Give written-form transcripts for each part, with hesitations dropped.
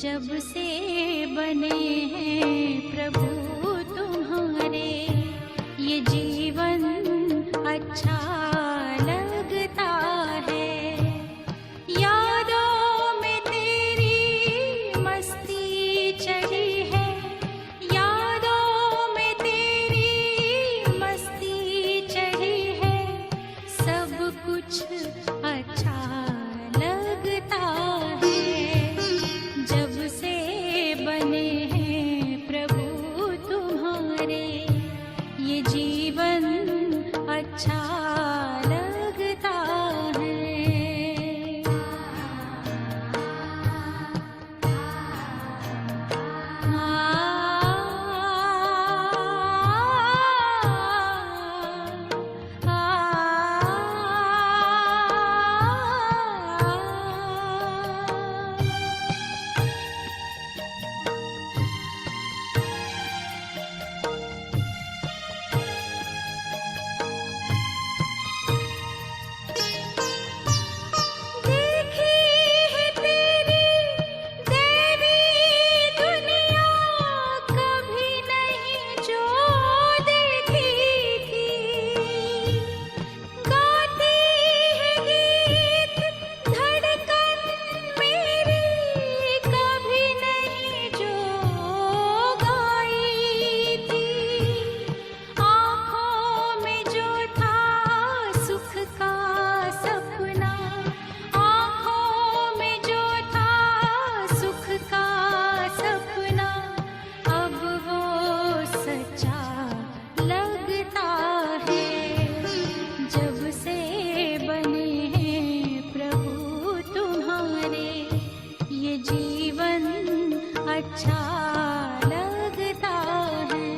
जब से बने हैं प्रभु तुम्हारे, ये जीवन अच्छा लगता है। यादों में तेरी मस्ती चढ़ी है, यादों में तेरी मस्ती चढ़ी है। सब कुछ अच्छा लगता है। जब से बने हैं प्रभु तुम्हारे, ये जीवन अच्छा लगता है। देखी है तेरी देवी दुनिया, कभी नहीं जो देखी थी। गाती है गीत धड़कन मेरी, कभी नहीं जो गाई थी। आँखों में जो था सुख का सपना, आँखों में जो था सुख का सपना, अब वो सच्चा लगता है। जब से बने हैं प्रभु तुम्हारे, ये जीवन अच्छा लगता है।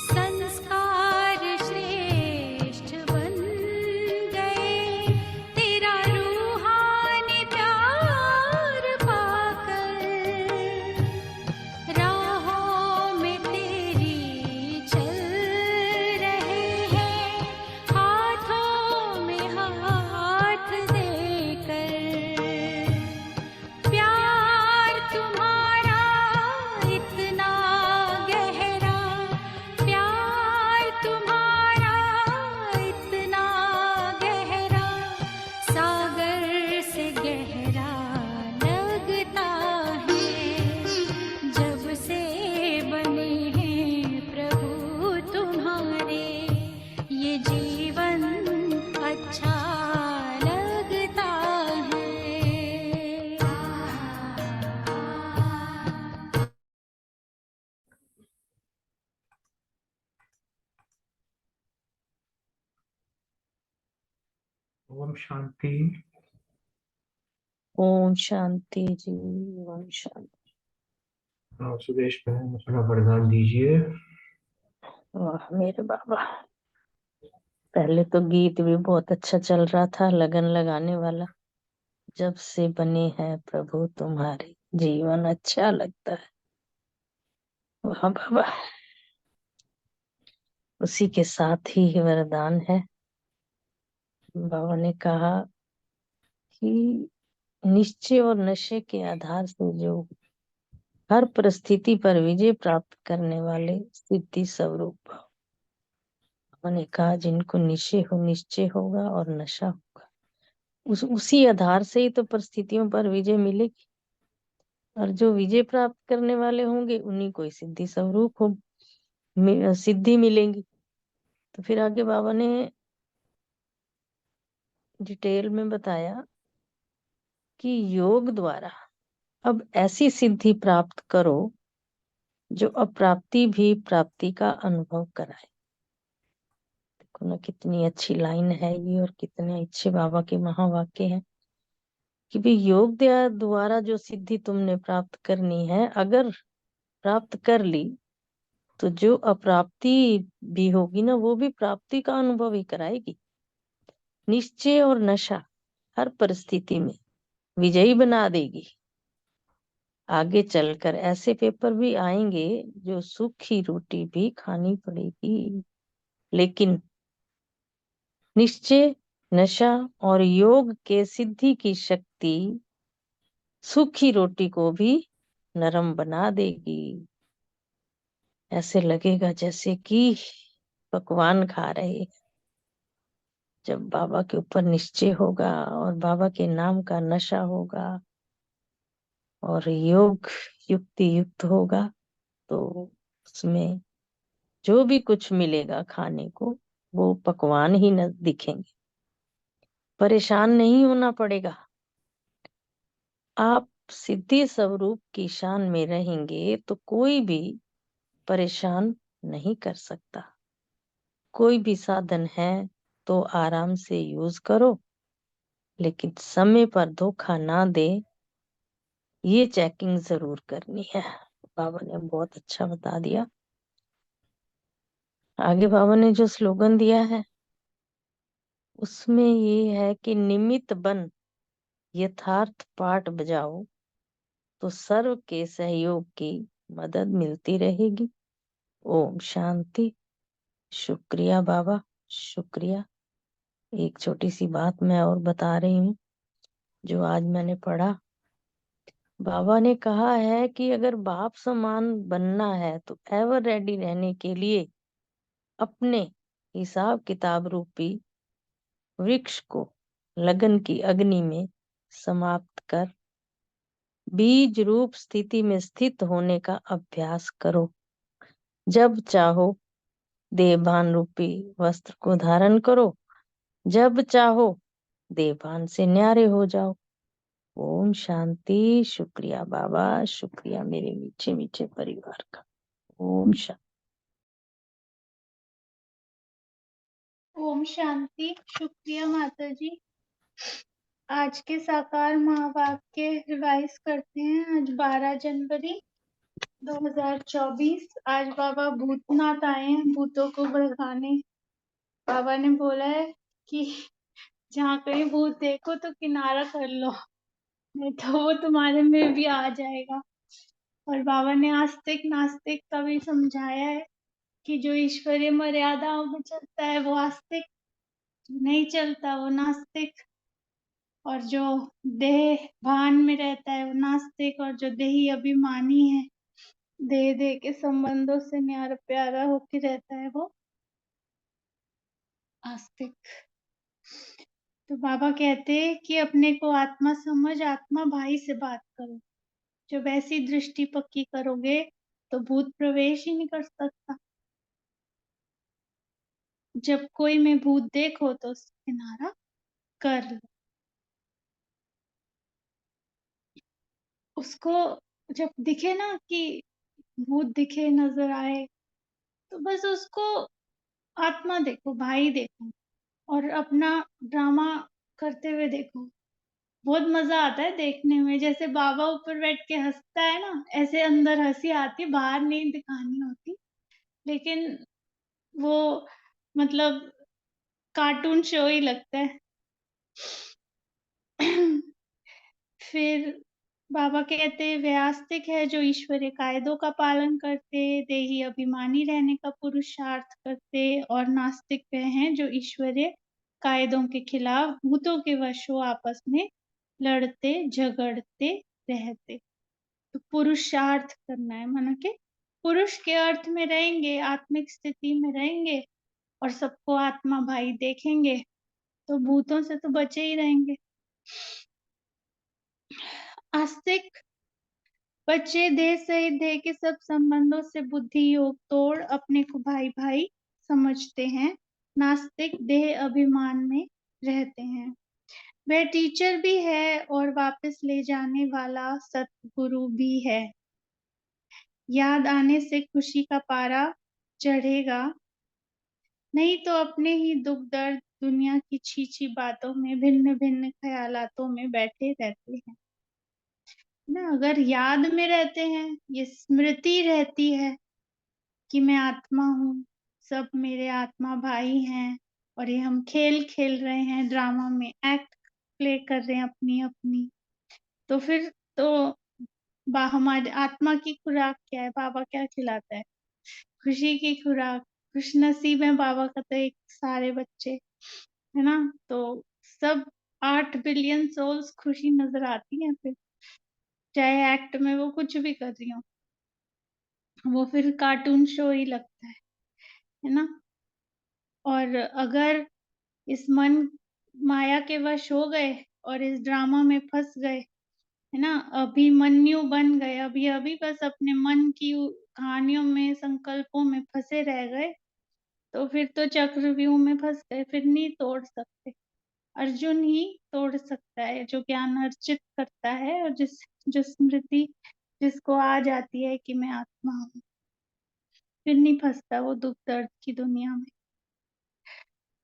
संस्कार श्रेष्ठ बन गए तेरा रूहानी प्यार पाकर। राहों में तेरी चल रहे हैं, हाथों में हाथ देकर। प्यार तुम्हारा इतना गहरा, प्यार तुम्हारा इतना गहरा, सागर से गहरा लगता है। जब से बने हैं प्रभु तुम्हारे, ये जीवन अच्छा लगता है। ओम शांति। ओम शांति जी। ओम शांति। सुदेश बहन अपना वरदान दीजिए। वाह मेरे बाबा, पहले तो गीत भी बहुत अच्छा चल रहा था, लगन लगाने वाला। जब से बने हैं प्रभु तुम्हारे, जीवन अच्छा लगता है। वाह बाबा, उसी के साथ ही वरदान है। बाबा ने कहा कि निश्चय और नशे के आधार से जो हर परिस्थिति पर विजय प्राप्त करने वाले सिद्धि स्वरूप भाव। बाबा ने कहा जिनको निश्चय होगा और नशा होगा, उसी आधार से ही तो परिस्थितियों पर विजय मिलेगी। और जो विजय प्राप्त करने वाले होंगे उन्हीं को ही सिद्धि स्वरूप हो सिद्धि मिलेंगी। तो फिर आगे बाबा ने डिटेल में बताया कि योग द्वारा अब ऐसी सिद्धि प्राप्त करो जो अप्राप्ति भी प्राप्ति का अनुभव कराए। देखो ना कितनी अच्छी लाइन है ये, और कितने अच्छे बाबा के महावाक्य हैं। कि भी योग द्वारा जो सिद्धि तुमने प्राप्त करनी है, अगर प्राप्त कर ली तो जो अप्राप्ति भी होगी ना, वो भी प्राप्ति का अनुभव ही कराएगी। निश्चय और नशा हर परिस्थिति में विजयी बना देगी। आगे चलकर ऐसे पेपर भी आएंगे जो सूखी रोटी भी खानी पड़ेगी, लेकिन निश्चय, नशा और योग के सिद्धि की शक्ति सूखी रोटी को भी नरम बना देगी। ऐसे लगेगा जैसे कि पकवान खा रहे हैं। जब बाबा के ऊपर निश्चय होगा और बाबा के नाम का नशा होगा और योग युक्ति युक्त होगा, तो उसमें जो भी कुछ मिलेगा खाने को, वो पकवान ही न दिखेंगे। परेशान नहीं होना पड़ेगा। आप सिद्धि स्वरूप की शान में रहेंगे तो कोई भी परेशान नहीं कर सकता। कोई भी साधन है तो आराम से यूज करो, लेकिन समय पर धोखा ना दे, ये चेकिंग जरूर करनी है। बाबा ने बहुत अच्छा बता दिया। आगे बाबा ने जो स्लोगन दिया है उसमें ये है कि निमित्त बन यथार्थ पाठ बजाओ तो सर्व के सहयोग की मदद मिलती रहेगी। ओम शांति। शुक्रिया बाबा, शुक्रिया। एक छोटी सी बात मैं और बता रही हूँ जो आज मैंने पढ़ा। बाबा ने कहा है कि अगर बाप समान बनना है तो एवर रेडी रहने के लिए अपने हिसाब किताब रूपी वृक्ष को लगन की अग्नि में समाप्त कर बीज रूप स्थिति में स्थित होने का अभ्यास करो। जब चाहो देवभान रूपी वस्त्र को धारण करो, जब चाहो देवभान से न्यारे हो जाओ। ओम शांति। शुक्रिया बाबा, शुक्रिया मेरे मीठे मीठे परिवार का। ओम शांति। ओम शांति। शुक्रिया माता जी। आज के साकार महावाक्य रिवाइज करते हैं। आज 12 जनवरी 2024। आज बाबा भूतनाथ आए हैं भूतों को भड़काने। बाबा ने बोला है कि जहाँ कहीं भूत देखो तो किनारा कर लो, नहीं तो वो तुम्हारे में भी आ जाएगा। और बाबा ने आस्तिक नास्तिक का भी समझाया है कि जो ईश्वरीय मर्यादाओं में चलता है वो आस्तिक, नहीं चलता वो नास्तिक, और जो देह भान में रहता है वो नास्तिक, और जो देही अभिमानी है, देह के संबंधों से न्यारा प्यारा होके रहता है, वो आस्तिक। तो बाबा कहते हैं कि अपने को आत्मा समझ आत्मा भाई से बात करो। जब ऐसी दृष्टि पक्की करोगे तो भूत प्रवेश ही नहीं कर सकता। जब कोई में भूत देखो तो किनारा कर लो। उसको जब दिखे ना कि भूत दिखे नजर आए तो बस उसको आत्मा देखो, भाई देखो, और अपना ड्रामा करते हुए देखो। बहुत मजा आता है देखने में। जैसे बाबा ऊपर बैठ के हंसता है ना, ऐसे अंदर हंसी आती, बाहर नहीं दिखानी होती, लेकिन वो मतलब कार्टून शो ही लगता है। फिर बाबा कहते हैं वे आस्तिक है जो ईश्वरीय कायदों का पालन करते, देही अभिमानी रहने का पुरुषार्थ करते, और नास्तिक वे हैं जो ईश्वरीय कायदों के खिलाफ भूतों के वशों आपस में लड़ते झगड़ते रहते। तो पुरुषार्थ करना है, माना कि पुरुष के अर्थ में रहेंगे, आत्मिक स्थिति में रहेंगे और सबको आत्मा भाई देखेंगे तो भूतों से तो बचे ही रहेंगे। आस्तिक बच्चे देह सहित देह के सब संबंधों से बुद्धि योग तोड़ अपने को भाई भाई समझते हैं। नास्तिक देह अभिमान में रहते हैं। वह टीचर भी है और वापस ले जाने वाला सतगुरु भी है। याद आने से खुशी का पारा चढ़ेगा, नहीं तो अपने ही दुख दर्द दुनिया की छी बातों में, भिन्न भिन्न ख्यालातों में बैठे रहते हैं ना। अगर याद में रहते हैं, ये स्मृति रहती है कि मैं आत्मा हूँ, सब मेरे आत्मा भाई हैं, और ये हम खेल खेल रहे हैं, ड्रामा में एक्ट प्ले कर रहे हैं अपनी अपनी, तो फिर तो हमारी आत्मा की खुराक क्या है? बाबा क्या खिलाता है? खुशी की खुराक। खुश नसीब है बाबा का तो एक सारे बच्चे, है ना। तो सब 8 बिलियन सोल्स खुशी नजर आती है फिर, चाहे एक्ट में वो कुछ भी कर रही हो, वो फिर कार्टून शो ही लगता है ना। और अगर इस मन माया के वश हो गए और इस ड्रामा में फंस गए, है ना, अभिमन्यु बन गए, अभी अभी बस अपने मन की कहानियों में, संकल्पों में फंसे रह गए, तो फिर तो चक्रव्यूह में फंस गए, फिर नहीं तोड़ सकते। अर्जुन ही तोड़ सकता है, जो ज्ञान अर्जित करता है, और जो स्मृति जिसको आ जाती है कि मैं आत्मा हूँ, फिर नहीं फंसता वो दुख दर्द की दुनिया में।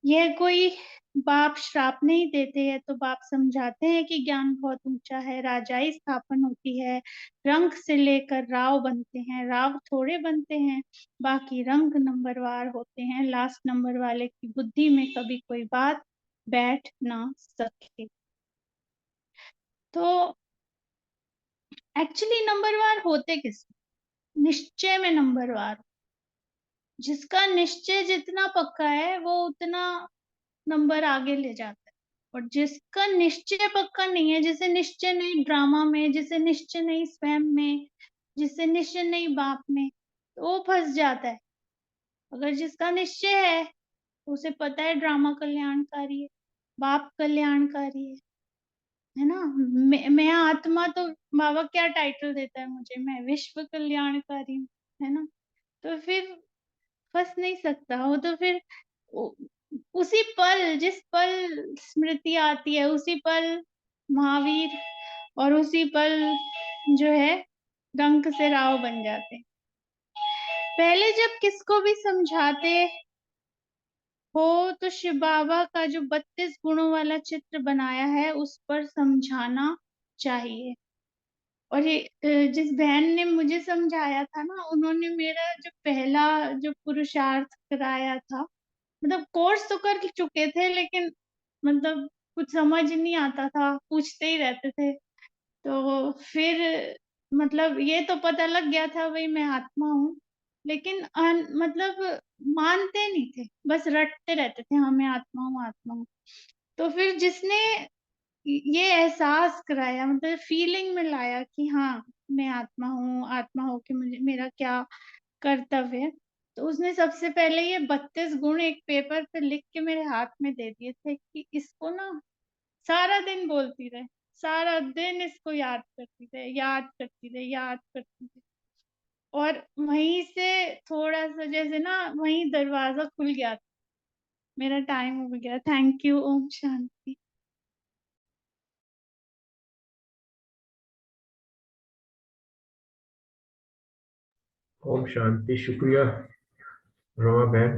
यह कोई बाप श्राप नहीं देते हैं, तो बाप समझाते हैं कि ज्ञान बहुत ऊंचा है, राजाई स्थापन होती है, रंग से लेकर राव बनते हैं, राव थोड़े बनते हैं, बाकी रंग नंबरवार होते हैं, लास्ट नंबर वाले की बुद्धि में कभी कोई बात बैठ ना सके। तो एक्चुअली नंबरवार होते किस? निश्चय में नंबरवार। जिसका निश्चय जितना पक्का है वो उतना नंबर आगे ले जाता है, और जिसका निश्चय पक्का नहीं है, जिसे निश्चय नहीं ड्रामा में, जिसे निश्चय नहीं स्वयं में, जिसे निश्चय नहीं बाप में, तो वो फंस जाता है। अगर जिसका निश्चय है, तो उसे पता है ड्रामा कल्याणकारी है, बाप कल्याणकारी है ना। मैं आत्मा, तो बाबा क्या टाइटल देता है मुझे? मैं विश्व कल्याणकारी हूँ, है ना। तो फिर फंस नहीं सकता वो, तो फिर उसी पल, जिस पल स्मृति आती है, उसी पल महावीर, और उसी पल जो है डंक से राव बन जाते। पहले जब किसको भी समझाते हो, तो शिव बाबा का जो 32 गुणों वाला चित्र बनाया है, उस पर समझाना चाहिए। और ये जिस बहन ने मुझे समझाया था ना, उन्होंने मेरा जो पहला जो पुरुषार्थ कराया था, मतलब कोर्स तो कर चुके थे, लेकिन मतलब कुछ समझ नहीं आता था, पूछते ही रहते थे। तो फिर मतलब ये तो पता लग गया था भाई मैं आत्मा हूँ, लेकिन मतलब मानते नहीं थे, बस रटते रहते थे, हाँ मैं आत्मा हूँ, आत्मा हूँ। तो फिर जिसने ये एहसास कराया, मतलब फीलिंग में लाया कि हाँ मैं आत्मा हूँ, आत्मा हो के मुझे मेरा क्या कर्तव्य है, तो उसने सबसे पहले ये 32 गुण एक पेपर पे लिख के मेरे हाथ में दे दिए थे कि इसको ना सारा दिन बोलती रहे, सारा दिन इसको याद करती रहे, याद करती रहे, याद करती रहे। और वहीं से थोड़ा सा जैसे ना, वहीं दरवाजा खुल गया। मेरा टाइम हो गया। Thank you. ओम शांति। ओम शांति। शुक्रिया रमा बहन।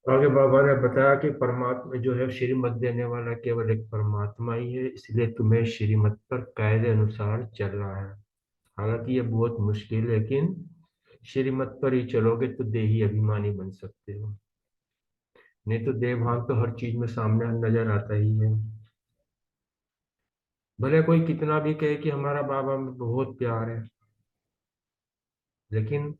आगे बाबा ने बताया कि परमात्मा जो है, श्रीमत देने वाला केवल एक परमात्मा ही है, इसलिए तुम्हें श्रीमत पर कायदे अनुसार चलना है। हालांकि ये बहुत मुश्किल है, लेकिन श्रीमत पर ही चलोगे तो देही अभिमानी बन सकते हो, नहीं तो देवभान तो हर चीज में सामने नजर आता ही है। भले कोई कितना भी कहे कि हमारा बाबा में बहुत प्यार है, लेकिन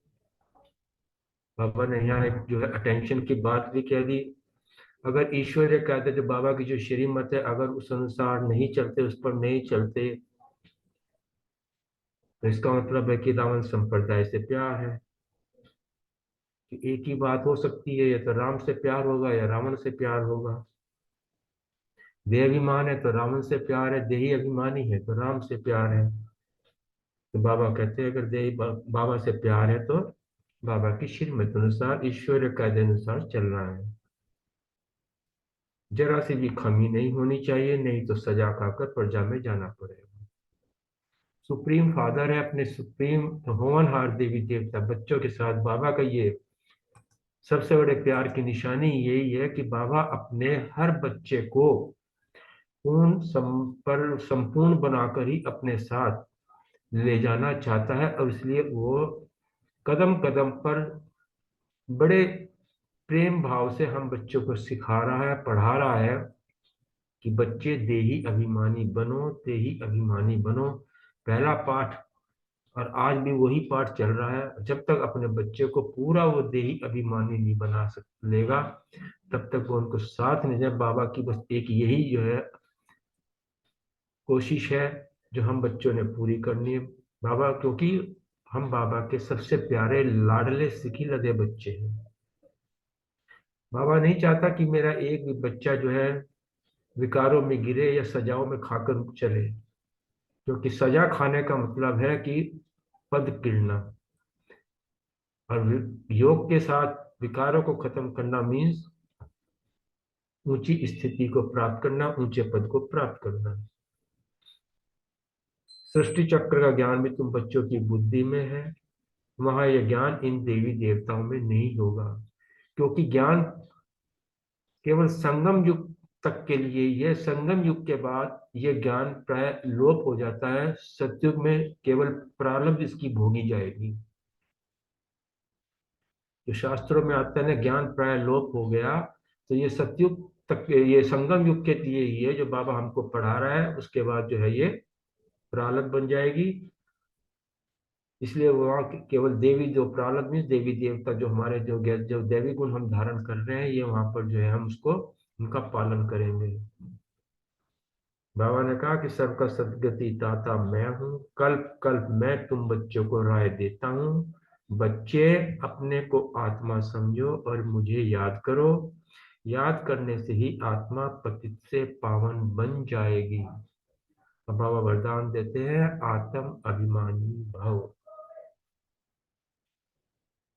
बाबा ने यहाँ एक जो है अटेंशन की बात भी कह दी। अगर ईश्वर ये कहते जो बाबा की जो श्रीमत है, अगर उस अनुसार नहीं चलते, उस पर नहीं चलते, तो इसका मतलब है कि रावण संप्रदाय से प्यार है। कि एक ही बात हो सकती है, या तो राम से प्यार होगा या रावण से प्यार होगा। देह अभिमान है तो रावण से प्यार है, देही अभिमानी है तो राम से प्यार है। तो बाबा कहते हैं अगर देही बाबा से प्यार है तो बाबा की श्रीमत अनुसार, ईश्वर कायदे अनुसार चलना है। जरा सी भी कमी नहीं होनी चाहिए, नहीं तो सजा खाकर प्रजा में जाना पड़ेगा। सुप्रीम फादर है, अपने सुप्रीम होनहार देवी देवता बच्चों के साथ बाबा का ये सबसे बड़े प्यार की निशानी यही है कि बाबा अपने हर बच्चे को संपूर्ण बनाकर ही अपने साथ ले जाना चाहता है, और इसलिए वो कदम कदम पर बड़े प्रेम भाव से हम बच्चों को सिखा रहा है, पढ़ा रहा है कि बच्चे देही अभिमानी बनो, देही अभिमानी बनो। पहला पाठ, और आज भी वही पाठ चल रहा है। जब तक अपने बच्चे को पूरा वो देही अभिमानी नहीं बना सक लेगा, तब तक वो उनको साथ नहीं जाए। बाबा की बस एक यही जो है कोशिश है जो हम बच्चों ने पूरी करनी है। बाबा, क्योंकि हम बाबा के सबसे प्यारे लाडले सिखिलधे बच्चे हैं। बाबा नहीं चाहता कि मेरा एक भी बच्चा जो है विकारों में गिरे या सजाओं में खाकर चले, क्योंकि सजा खाने का मतलब है कि पद गिरना, और योग के साथ विकारों को खत्म करना मीन्स ऊंची स्थिति को प्राप्त करना, ऊंचे पद को प्राप्त करना। सृष्टि चक्र का ज्ञान भी तुम बच्चों की बुद्धि में है, वहां यह ज्ञान इन देवी देवताओं में नहीं होगा, क्योंकि ज्ञान केवल संगम युग तक के लिए। यह संगम युग के बाद यह ज्ञान प्राय लोप हो जाता है। सतयुग में केवल प्रारब्ध इसकी भोगी जाएगी। जो शास्त्रों में आता है ना, ज्ञान प्राय लोप हो गया, तो ये सतयुग तक, ये संगम युग के लिए ही है जो बाबा हमको पढ़ा रहा है। उसके बाद जो है ये प्रारब्ध बन जाएगी। इसलिए वहाँ केवल देवी, जो प्रारब्ध मीन्स देवी देवता, जो हमारे जो दैवी गुण हम धारण कर रहे हैं, ये वहां पर जो है हम उसको, उनका पालन करेंगे। बाबा ने कहा कि सबका सदगति दाता मैं हूँ, कल्प कल्प मैं तुम बच्चों को राय देता हूँ। बच्चे अपने को आत्मा समझो और मुझे याद करो, याद करने से ही आत्मा पतित से पावन बन जाएगी। अब बाबा वरदान देते हैं, आत्म अभिमानी भव।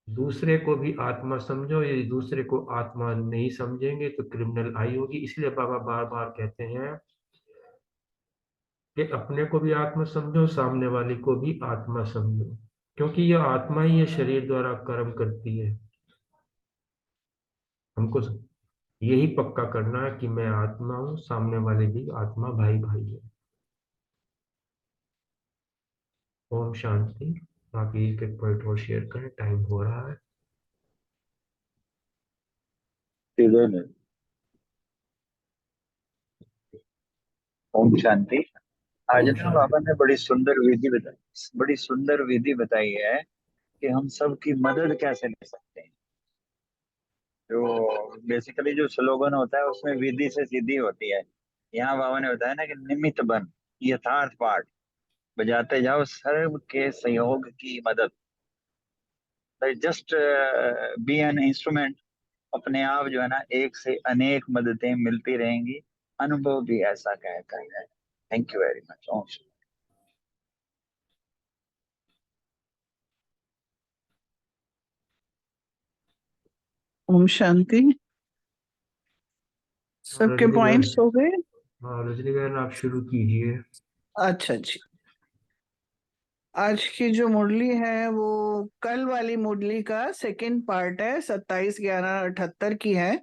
दूसरे को भी आत्मा समझो, यदि दूसरे को आत्मा नहीं समझेंगे तो क्रिमिनल आई होगी। इसलिए बाबा बार बार कहते हैं कि अपने को भी आत्मा समझो, सामने वाले को भी आत्मा समझो, क्योंकि यह आत्मा ही ये शरीर द्वारा कर्म करती है। हमको यही पक्का करना है कि मैं आत्मा हूँ, सामने वाले भी आत्मा, भाई भाई है। ओम शांति। बाकी एक एक पॉइंट और शेयर करें, टाइम हो रहा है। ओम शांति। आज ओम ना शांति। बाबा ने बड़ी सुंदर विधि बताई है कि हम सब की मदद कैसे ले सकते हैं। जो बेसिकली जो स्लोगन होता है उसमें विधि से सिद्धि होती है। यहाँ बाबा ने बताया ना कि निमित्त बन, यथार्थ पाठ बजाते जाओ, सर्व के सहयोग की मदद। Just be an instrument. अपने आप जो है ना, एक से अनेक मददें मिलती रहेंगी। अनुभव भी ऐसा कहता है। Thank you very much. ओम शांति। ओम शांति। सबके रजनी बहन, पॉइंट्स हो गए? हाँ रजनी बहन आप शुरू कीजिए। अच्छा जी। आज की जो मुरली है वो कल वाली मुरली का सेकंड पार्ट है, 27/11/78 की है,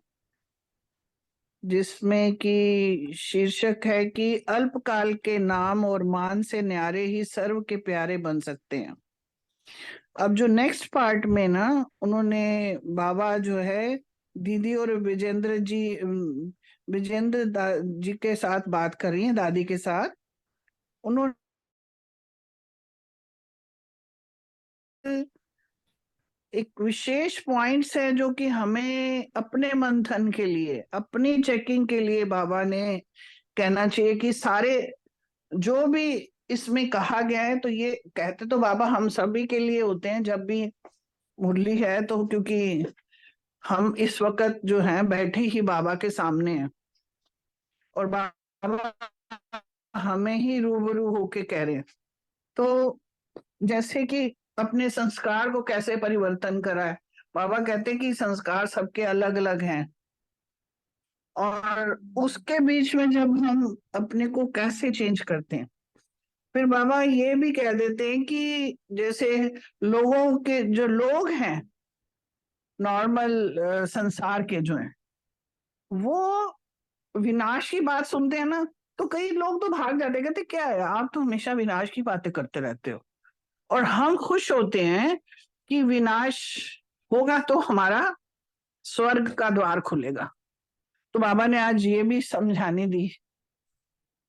जिसमें कि शीर्षक है कि अल्पकाल के नाम और मान से न्यारे ही सर्व के प्यारे बन सकते हैं। अब जो नेक्स्ट पार्ट में ना, उन्होंने बाबा जो है दीदी और विजेंद्र जी के साथ बात कर रही हैं, दादी के साथ। उन्होंने एक विशेष पॉइंट्स है जो कि हमें अपने मंथन के लिए, अपनी चेकिंग के लिए बाबा ने कहना चाहिए कि सारे जो भी इसमें कहा गया है, तो ये कहते तो बाबा हम सभी के लिए होते हैं जब भी मुरली है, तो क्योंकि हम इस वक्त जो है बैठे ही बाबा के सामने हैं और बाबा हमें ही रूबरू होके कह रहे हैं। तो जैसे कि अपने संस्कार को कैसे परिवर्तन करा है, बाबा कहते हैं कि संस्कार सबके अलग अलग हैं, और उसके बीच में जब हम अपने को कैसे चेंज करते हैं। फिर बाबा ये भी कह देते हैं कि जैसे लोगों के जो लोग हैं नॉर्मल संसार के जो हैं, वो विनाश की बात सुनते हैं ना तो कई लोग तो भाग जाते हैं, कहते क्या है आप तो हमेशा विनाश की बातें करते रहते हो। और हम खुश होते हैं कि विनाश होगा तो हमारा स्वर्ग का द्वार खुलेगा। तो बाबा ने आज ये भी समझानी दी।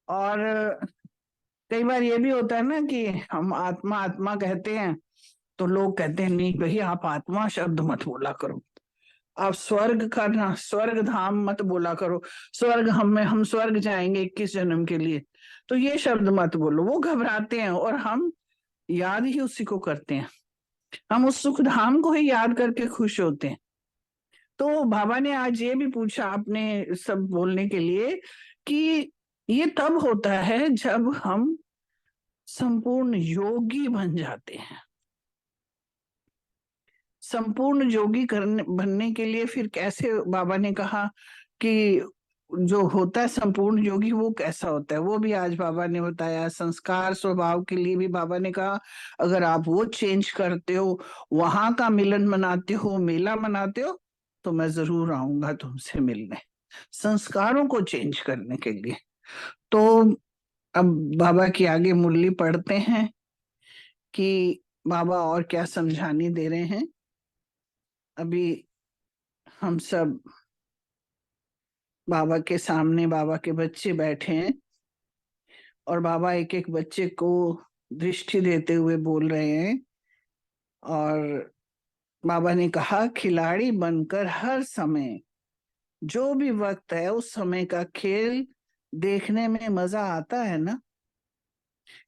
और कई बार ये भी होता है ना कि हम आत्मा आत्मा कहते हैं तो लोग कहते हैं नहीं भाई आप आत्मा शब्द मत बोला करो, आप स्वर्ग का ना स्वर्ग धाम मत बोला करो, स्वर्ग हम स्वर्ग जाएंगे 21 जन्म के लिए, तो ये शब्द मत बोलो। वो घबराते हैं और हम याद ही उसी को करते हैं, हम उस सुख धाम को ही याद करके खुश होते हैं। तो बाबा ने आज ये भी पूछा आपने सब बोलने के लिए कि ये तब होता है जब हम संपूर्ण योगी बन जाते हैं। संपूर्ण योगी बनने के लिए फिर कैसे, बाबा ने कहा कि जो होता है संपूर्ण योगी वो कैसा होता है, वो भी आज बाबा ने बताया। संस्कार स्वभाव के लिए भी बाबा ने कहा अगर आप वो चेंज करते हो, वहां का मिलन मनाते हो, मेला मनाते हो, तो मैं जरूर आऊंगा तुमसे मिलने, संस्कारों को चेंज करने के लिए। तो अब बाबा की आगे मुरली पढ़ते हैं कि बाबा और क्या समझानी दे रहे हैं। अभी हम सब बाबा के सामने, बाबा के बच्चे बैठे हैं और बाबा एक एक बच्चे को दृष्टि देते हुए बोल रहे हैं। और बाबा ने कहा खिलाड़ी बनकर हर समय, जो भी वक्त है उस समय का खेल देखने में मजा आता है ना,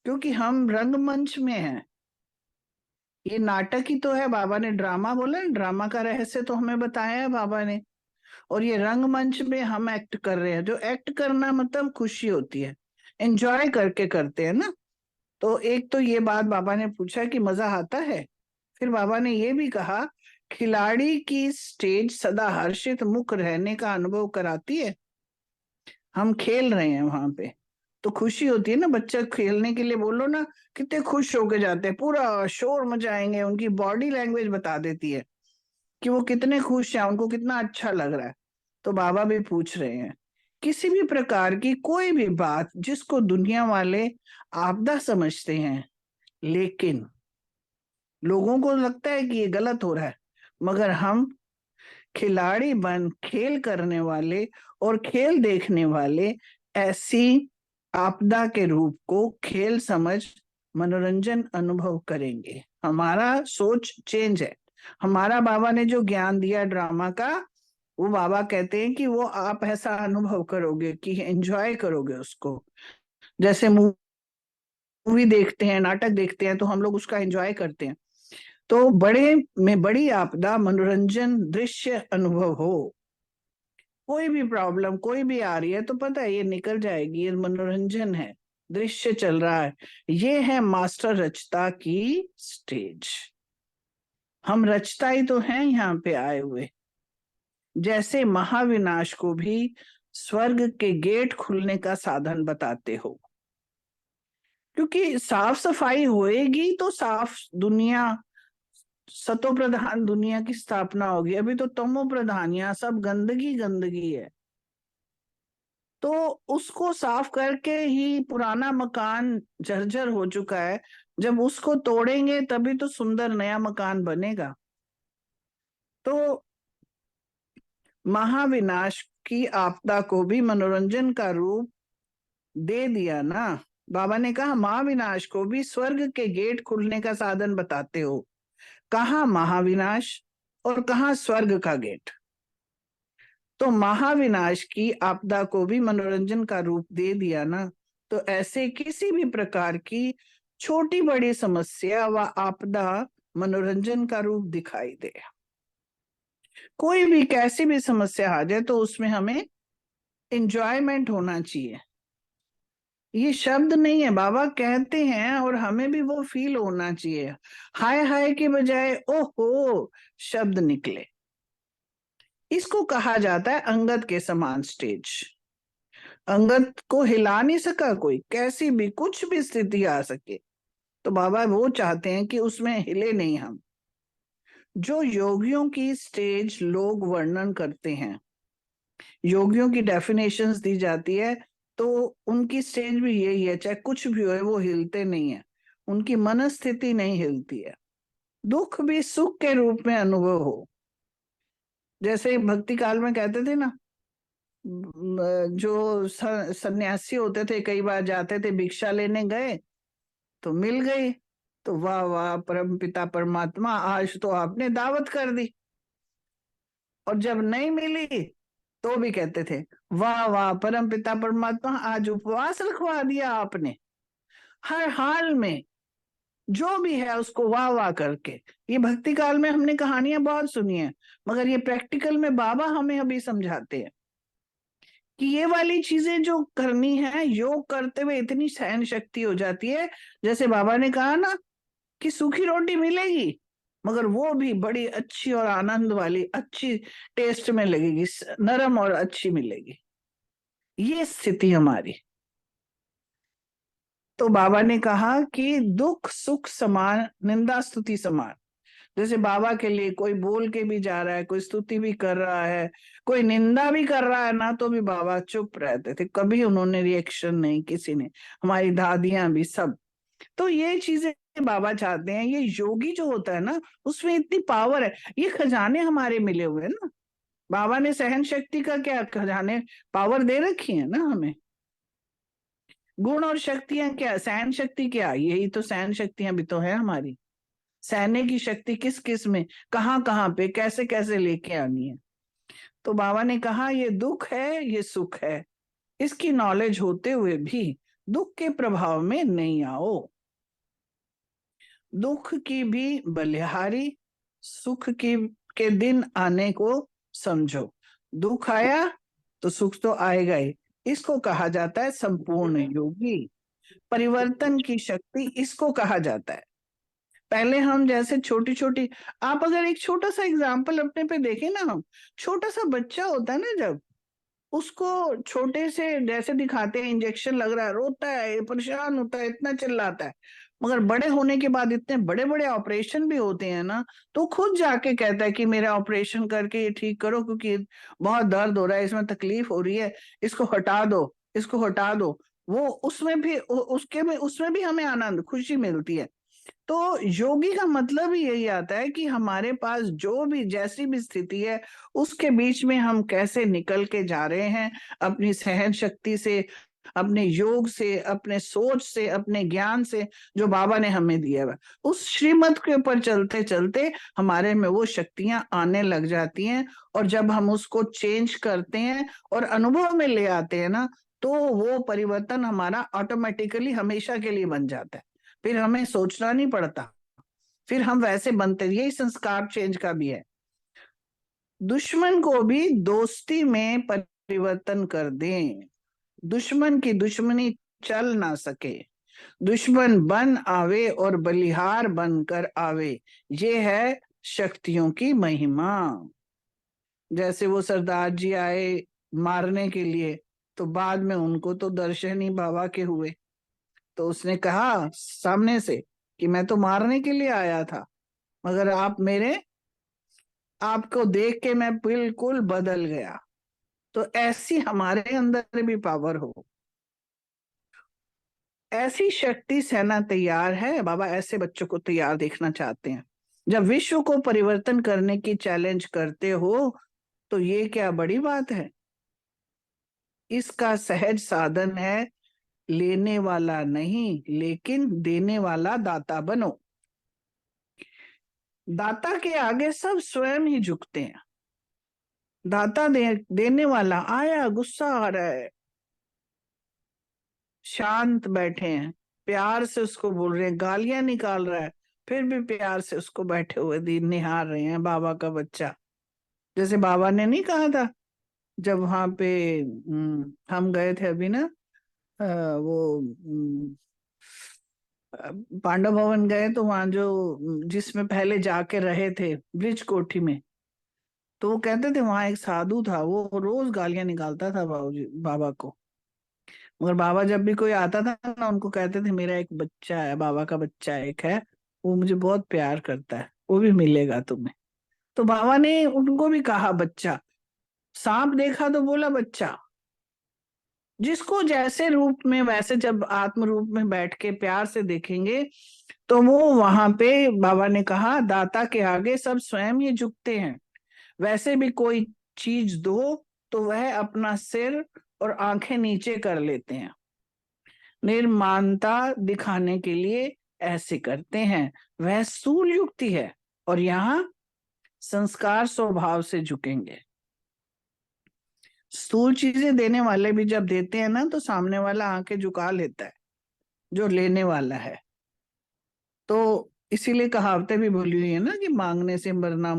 क्योंकि हम रंगमंच में हैं। ये नाटक ही तो है, बाबा ने ड्रामा बोला, ड्रामा का रहस्य तो हमें बताया है बाबा ने। और ये रंगमंच में हम एक्ट कर रहे हैं, जो एक्ट करना मतलब खुशी होती है, एंजॉय करके करते हैं ना। तो एक तो ये बात बाबा ने पूछा कि मजा आता है। फिर बाबा ने ये भी कहा खिलाड़ी की स्टेज सदा हर्षित मुख रहने का अनुभव कराती है। हम खेल रहे हैं वहां पे तो खुशी होती है ना, बच्चा खेलने के लिए बोलो ना कितने खुश होके जाते हैं, पूरा शोर मचाएंगे, उनकी बॉडी लैंग्वेज बता देती है कि वो कितने खुश हैं, उनको कितना अच्छा लग रहा है। तो बाबा भी पूछ रहे हैं किसी भी प्रकार की कोई भी बात जिसको दुनिया वाले आपदा समझते हैं, लेकिन लोगों को लगता है कि ये गलत हो रहा है, मगर हम खिलाड़ी बन खेल करने वाले और खेल देखने वाले ऐसी आपदा के रूप को खेल समझ मनोरंजन अनुभव करेंगे। हमारा सोच चेंज है। हमारा बाबा ने जो ज्ञान दिया ड्रामा का, वो बाबा कहते हैं कि वो आप ऐसा अनुभव करोगे कि एंजॉय करोगे उसको। जैसे मूवी देखते हैं, नाटक देखते हैं तो हम लोग उसका एंजॉय करते हैं। तो बड़े में बड़ी आपदा मनोरंजन दृश्य अनुभव हो, कोई भी प्रॉब्लम कोई भी आ रही है तो पता है ये निकल जाएगी, ये मनोरंजन है, दृश्य चल रहा है, ये है मास्टर रचता की स्टेज। हम रचता ही तो हैं यहाँ पे आए हुए। जैसे महाविनाश को भी स्वर्ग के गेट खुलने का साधन बताते हो, क्योंकि साफ सफाई होएगी तो साफ दुनिया, सतो प्रधान दुनिया की स्थापना होगी। अभी तो तमो प्रधान, यहाँ सब गंदगी गंदगी है। तो उसको साफ करके ही पुराना मकान जर्जर हो चुका है, जब उसको तोड़ेंगे तभी तो सुंदर नया मकान बनेगा। तो महाविनाश की आपदा को भी मनोरंजन का रूप दे दिया ना। बाबा ने कहा महाविनाश को भी स्वर्ग के गेट खुलने का साधन बताते हो। कहाँ महाविनाश और कहाँ स्वर्ग का गेट। तो महाविनाश की आपदा को भी मनोरंजन का रूप दे दिया ना। तो ऐसे किसी भी प्रकार की छोटी बड़ी समस्या व आपदा मनोरंजन का रूप दिखाई दे, कोई भी कैसी भी समस्या आ जाए तो उसमें हमें एंजॉयमेंट होना चाहिए। ये शब्द नहीं है, बाबा कहते हैं और हमें भी वो फील होना चाहिए। हाय हाय के बजाय ओहो शब्द निकले, इसको कहा जाता है अंगद के समान स्टेज। अंगद को हिला नहीं सका कोई, कैसी भी कुछ भी स्थिति आ सके, तो बाबा वो चाहते हैं कि उसमें हिले नहीं हम। जो योगियों की स्टेज लोग वर्णन करते हैं, योगियों की डेफिनेशंस दी जाती है, तो उनकी स्टेज भी यही है, चाहे कुछ भी हो वो हिलते नहीं है, उनकी मनस्थिति नहीं हिलती है। दुख भी सुख के रूप में अनुभव हो। जैसे भक्ति काल में कहते थे ना, जो सन्यासी होते थे, कई बार जाते थे भिक्षा लेने गए तो मिल गई, तो वाह वाह परम पिता परमात्मा, आज तो आपने दावत कर दी। और जब नहीं मिली तो भी कहते थे वाह वाह परम पिता परमात्मा, आज उपवास रखवा दिया आपने। हर हाल में जो भी है उसको वाह वाह करके। ये भक्ति काल में हमने कहानियां बहुत सुनी है, मगर ये प्रैक्टिकल में बाबा हमें अभी समझाते हैं कि ये वाली चीजें जो करनी है, योग करते हुए इतनी सहन शक्ति हो जाती है। जैसे बाबा ने कहा ना कि सूखी रोटी मिलेगी, मगर वो भी बड़ी अच्छी और आनंद वाली, अच्छी टेस्ट में लगेगी, नरम और अच्छी मिलेगी। ये स्थिति हमारी। तो बाबा ने कहा कि दुख सुख समान, निंदा स्तुति समान। जैसे बाबा के लिए कोई बोल के भी जा रहा है, कोई स्तुति भी कर रहा है, कोई निंदा भी कर रहा है ना, तो भी बाबा चुप रहते थे, कभी उन्होंने रिएक्शन नहीं, किसी ने, हमारी दादियां भी सब। तो ये चीजें बाबा चाहते हैं। ये योगी जो होता है ना, उसमें इतनी पावर है, ये खजाने हमारे मिले हुए हैं ना। बाबा ने सहन शक्ति का क्या खजाने, पावर दे रखी है ना हमें। गुण और शक्तियां क्या, सहन शक्ति क्या, यही तो सहन शक्तियां भी तो है हमारी। सहने की शक्ति किस किस में, कहाँ कहाँ पे, कैसे कैसे लेके आनी है। तो बाबा ने कहा ये दुख है, ये सुख है, इसकी नॉलेज होते हुए भी दुख के प्रभाव में नहीं आओ। दुख की भी बलिहारी, सुख की के दिन आने को समझो। दुख आया तो सुख तो आएगा ही। इसको कहा जाता है संपूर्ण योगी। परिवर्तन की शक्ति इसको कहा जाता है। पहले हम जैसे छोटी छोटी, आप अगर एक छोटा सा एग्जाम्पल अपने पे देखें ना, हम छोटा सा बच्चा होता है ना, जब उसको छोटे से जैसे दिखाते हैं, इंजेक्शन लग रहा है, रोता है, परेशान होता है, इतना चिल्लाता है, मगर बड़े होने के बाद इतने बड़े बड़े ऑपरेशन भी होते हैं ना, तो खुद जाके कहता है कि मेरा ऑपरेशन करके ये ठीक करो, क्योंकि बहुत दर्द हो रहा है, इसमें तकलीफ हो रही है, इसको हटा दो, इसको हटा दो। वो उसमें भी उसमें भी हमें आनंद, खुशी मिलती है। तो योगी का मतलब ही यही आता है कि हमारे पास जो भी जैसी भी स्थिति है, उसके बीच में हम कैसे निकल के जा रहे हैं, अपनी सहन शक्ति से, अपने योग से, अपने सोच से, अपने ज्ञान से, जो बाबा ने हमें दिया है, उस श्रीमत के ऊपर चलते चलते हमारे में वो शक्तियां आने लग जाती हैं। और जब हम उसको चेंज करते हैं और अनुभव में ले आते हैं ना, तो वो परिवर्तन हमारा ऑटोमेटिकली हमेशा के लिए बन जाता है। फिर हमें सोचना नहीं पड़ता, फिर हम वैसे बनते। यही संस्कार चेंज का भी है। दुश्मन को भी दोस्ती में परिवर्तन कर दें, दुश्मन की दुश्मनी चल ना सके, दुश्मन बन आवे और बलिहार बनकर आवे, ये है शक्तियों की महिमा। जैसे वो सरदार जी आए मारने के लिए, तो बाद में उनको तो दर्शन ही बाबा के हुए, तो उसने कहा सामने से कि मैं तो मारने के लिए आया था, मगर आपको देख के मैं बिल्कुल बदल गया। तो ऐसी हमारे अंदर भी पावर हो, ऐसी शक्ति सेना तैयार है। बाबा ऐसे बच्चों को तैयार देखना चाहते हैं। जब विश्व को परिवर्तन करने की चैलेंज करते हो, तो ये क्या बड़ी बात है। इसका सहज साधन है, लेने वाला नहीं लेकिन देने वाला दाता बनो। दाता के आगे सब स्वयं ही झुकते हैं। दाता देने वाला आया, गुस्सा आ रहा है, शांत बैठे हैं, प्यार से उसको बोल रहे हैं, गालियां निकाल रहा है, फिर भी प्यार से उसको बैठे हुए निहार रहे हैं, बाबा का बच्चा। जैसे बाबा ने नहीं कहा था, जब वहां पे हम गए थे अभी ना, वो पांडव भवन गए, तो वहां जो जिसमें पहले जाके रहे थे ब्रिज कोठी में, तो वो कहते थे वहां एक साधु था, वो रोज गालियां निकालता था बाबा को। मगर बाबा जब भी कोई आता था ना, उनको कहते थे मेरा एक बच्चा है, बाबा का बच्चा एक है, वो मुझे बहुत प्यार करता है, वो भी मिलेगा तुम्हें। तो बाबा ने उनको भी कहा बच्चा, सांप देखा तो बोला बच्चा। जिसको जैसे रूप में, वैसे जब आत्म रूप में बैठ के प्यार से देखेंगे तो वो वहां पे, बाबा ने कहा दाता के आगे सब स्वयं ही झुकते हैं। वैसे भी कोई चीज दो तो वह अपना सिर और आंखें नीचे कर लेते हैं, निर्मानता दिखाने के लिए ऐसे करते हैं। वह स्थूल युक्ति है, और यहाँ संस्कार स्वभाव से झुकेंगे। स्थूल चीजें देने वाले भी जब देते हैं ना तो सामने वाला आंखें झुका लेता है, जो लेने वाला है। तो इसीलिए कहावतें भी बोली हुई है ना कि मांगने से मरना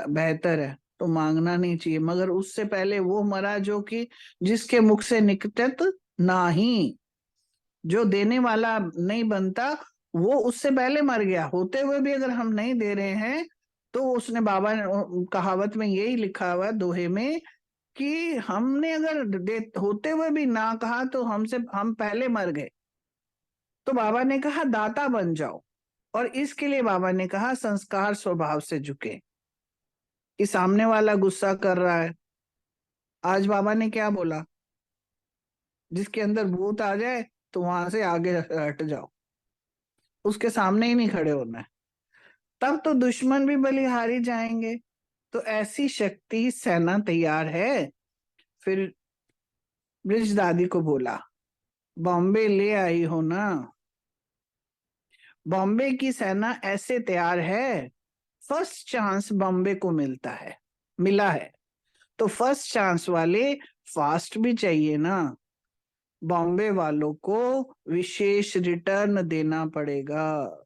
बेहतर है, तो मांगना नहीं चाहिए। मगर उससे पहले वो मरा जो कि जिसके मुख से निकटत नाही, जो देने वाला नहीं बनता वो उससे पहले मर गया। होते हुए भी अगर हम नहीं दे रहे हैं तो उसने, बाबा कहावत में यही लिखा हुआ दोहे में कि हमने अगर होते हुए भी ना कहा तो हम पहले मर गए। तो बाबा ने कहा दाता बन जाओ, और इसके लिए बाबा ने कहा संस्कार स्वभाव से झुके। कि सामने वाला गुस्सा कर रहा है, आज बाबा ने क्या बोला, जिसके अंदर भूत आ जाए तो वहां से आगे हट जाओ, उसके सामने ही नहीं खड़े होना है, तब तो दुश्मन भी बलिहारी जाएंगे। तो ऐसी शक्ति सेना तैयार है। फिर ब्रिज दादी को बोला, बॉम्बे ले आई हो ना, बॉम्बे की सेना ऐसे तैयार है, फर्स्ट चांस बॉम्बे को मिला है, तो फर्स्ट चांस वाले फास्ट भी चाहिए ना। बॉम्बे वालों को विशेष रिटर्न देना पड़ेगा।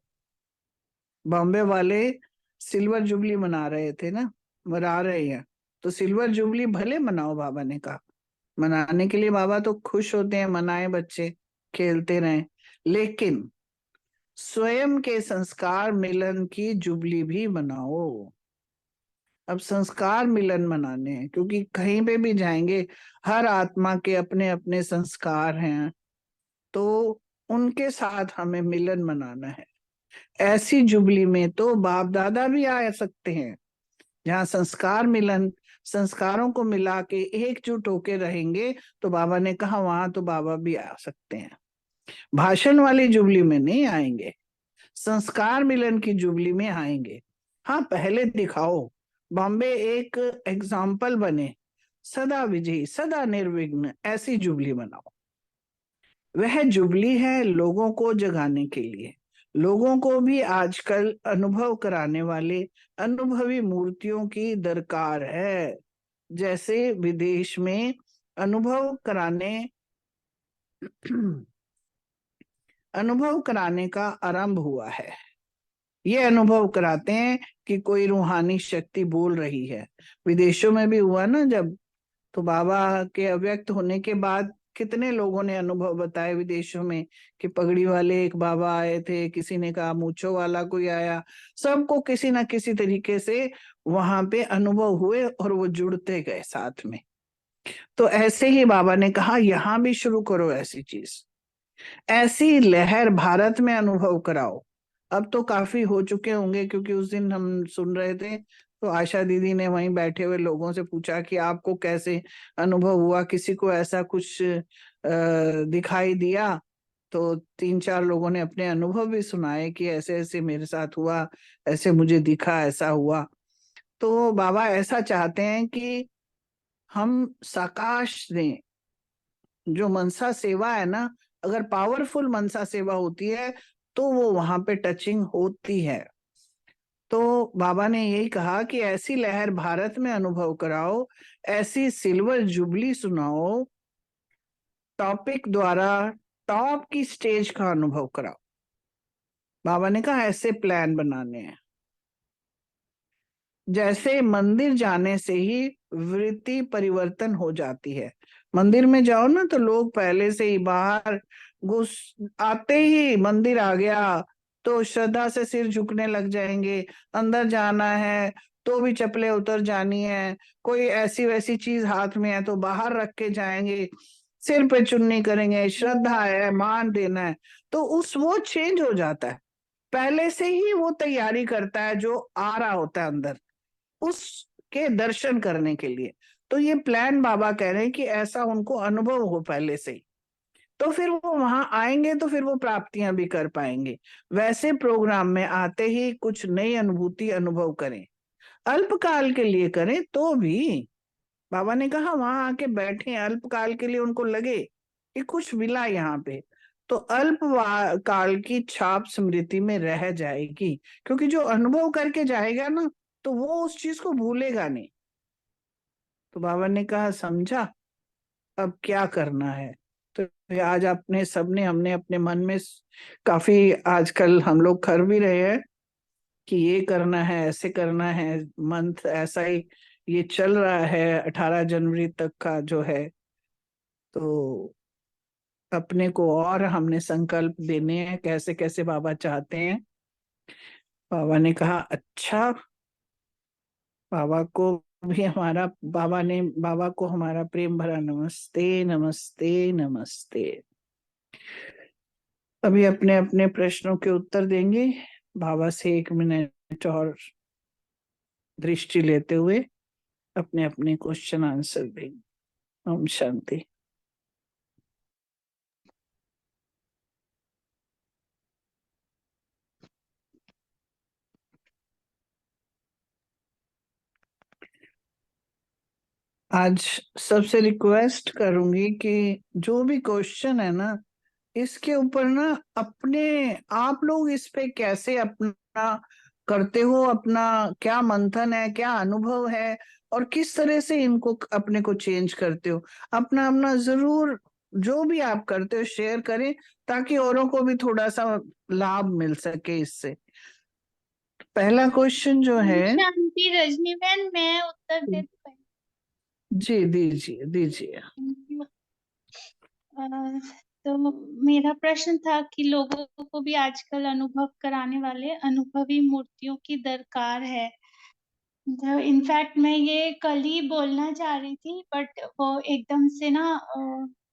बॉम्बे वाले सिल्वर जुबली मना रहे हैं, तो सिल्वर जुबली भले मनाओ, बाबा ने कहा। मनाने के लिए बाबा तो खुश होते हैं, मनाए बच्चे, खेलते रहें, लेकिन स्वयं के संस्कार मिलन की जुबली भी मनाओ। अब संस्कार मिलन मनाने हैं, क्योंकि कहीं पे भी जाएंगे हर आत्मा के अपने अपने संस्कार हैं, तो उनके साथ हमें मिलन मनाना है। ऐसी जुबली में तो बाप दादा भी आ सकते हैं, जहाँ संस्कार मिलन, संस्कारों को मिला के एकजुट होके रहेंगे। तो बाबा ने कहा वहां तो बाबा भी आ सकते हैं। भाषण वाली जुबली में नहीं आएंगे, संस्कार मिलन की जुबली में आएंगे। हाँ, पहले दिखाओ, बॉम्बे एक एग्जाम्पल बने, सदा विजयी सदा निर्विघ्न, ऐसी जुबली बनाओ। वह जुबली है लोगों को जगाने के लिए। लोगों को भी आजकल अनुभव कराने वाले अनुभवी मूर्तियों की दरकार है। जैसे विदेश में अनुभव कराने का आरंभ हुआ है। ये अनुभव कराते हैं कि कोई रूहानी शक्ति बोल रही है। विदेशों में भी हुआ ना जब, तो बाबा के अव्यक्त होने के बाद कितने लोगों ने अनुभव बताए विदेशों में कि पगड़ी वाले एक बाबा आए थे, किसी ने कहा मूंछों वाला कोई आया, सबको किसी ना किसी तरीके से वहां पे अनुभव हुए और वो जुड़ते गए साथ में। तो ऐसे ही बाबा ने कहा यहाँ भी शुरू करो ऐसी चीज, ऐसी लहर भारत में अनुभव कराओ। अब तो काफी हो चुके होंगे, क्योंकि उस दिन हम सुन रहे थे तो आशा दीदी ने वहीं बैठे हुए लोगों से पूछा कि आपको कैसे अनुभव हुआ, किसी को ऐसा कुछ दिखाई दिया। तो 3-4 लोगों ने अपने अनुभव भी सुनाए कि ऐसे ऐसे मेरे साथ हुआ, ऐसे मुझे दिखा, ऐसा हुआ। तो बाबा ऐसा चाहते हैं कि हम साकाश दें। जो मनसा सेवा है ना, अगर पावरफुल मनसा सेवा होती है तो वो वहां पे टचिंग होती है। तो बाबा ने यही कहा कि ऐसी लहर भारत में अनुभव कराओ, ऐसी सिल्वर जुबली सुनाओ, टॉपिक द्वारा टॉप की स्टेज का अनुभव कराओ। बाबा ने कहा ऐसे प्लान बनाने हैं। जैसे मंदिर जाने से ही वृत्ति परिवर्तन हो जाती है। मंदिर में जाओ ना तो लोग पहले से ही बाहर घुस आते ही मंदिर आ गया तो श्रद्धा से सिर झुकने लग जाएंगे। अंदर जाना है तो भी चप्पलें उतर जानी है, कोई ऐसी वैसी चीज हाथ में है तो बाहर रख के जाएंगे, सिर पे चुन्नी करेंगे, श्रद्धा है, मान देना है। तो वो चेंज हो जाता है। पहले से ही वो तैयारी करता है जो आ रहा होता है अंदर, उसके दर्शन करने के लिए। तो ये प्लान बाबा कह रहे हैं कि ऐसा उनको अनुभव हो पहले से ही, तो फिर वो वहां आएंगे तो फिर वो प्राप्तियां भी कर पाएंगे। वैसे प्रोग्राम में आते ही कुछ नई अनुभूति अनुभव करें, अल्पकाल के लिए करें तो भी। बाबा ने कहा वहां आके बैठे, अल्पकाल के लिए उनको लगे कि कुछ मिला यहाँ पे, तो काल की छाप स्मृति में रह जाएगी, क्योंकि जो अनुभव करके जाएगा ना तो वो उस चीज को भूलेगा नहीं। तो बाबा ने कहा समझा, अब क्या करना है। तो ये आज अपने सबने हमने अपने मन में काफी आजकल हम लोग कर भी रहे हैं कि ये करना है, ऐसे करना है, मंथ ऐसा ही ये चल रहा है 18 जनवरी तक का जो है। तो अपने को और हमने संकल्प देने हैं कैसे कैसे बाबा चाहते हैं। बाबा ने कहा अच्छा, बाबा को भी हमारा, बाबा को हमारा प्रेम भरा नमस्ते नमस्ते नमस्ते। अभी अपने अपने प्रश्नों के उत्तर देंगे, बाबा से 1 मिनट और दृष्टि लेते हुए अपने अपने क्वेश्चन आंसर देंगे। ओम शांति। आज सबसे रिक्वेस्ट करूंगी कि जो भी क्वेश्चन है ना, इसके ऊपर ना अपने आप लोग इस पे कैसे अपना करते हो, अपना क्या मंथन है, क्या अनुभव है, और किस तरह से इनको अपने को चेंज करते हो, अपना अपना जरूर जो भी आप करते हो शेयर करें, ताकि औरों को भी थोड़ा सा लाभ मिल सके इससे। पहला क्वेश्चन जो ओम है, शांति रजनी बहन, मैं उत्तर दे दूं? जी दीजिए दीजिए। Thank you. तो मेरा प्रश्न था कि लोगों को भी आजकल अनुभव कराने वाले अनुभवी मूर्तियों की दरकार है। इनफैक्ट मैं ये कल ही बोलना चाह रही थी, बट वो एकदम से ना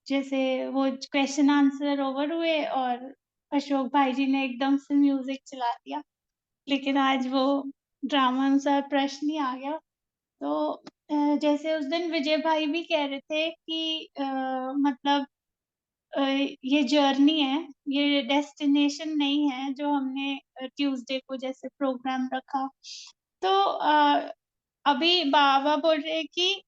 जैसे वो क्वेश्चन आंसर ओवर हुए और अशोक भाई जी ने एकदम से म्यूजिक चला दिया, लेकिन आज वो ड्रामा अनुसार प्रश्न ही आ गया। तो जैसे उस दिन विजय भाई भी कह रहे थे कि मतलब अ, ये जर्नी है, ये डेस्टिनेशन नहीं है जो हमने ट्यूसडे को जैसे प्रोग्राम रखा। तो अभी बाबा बोल रहे हैं कि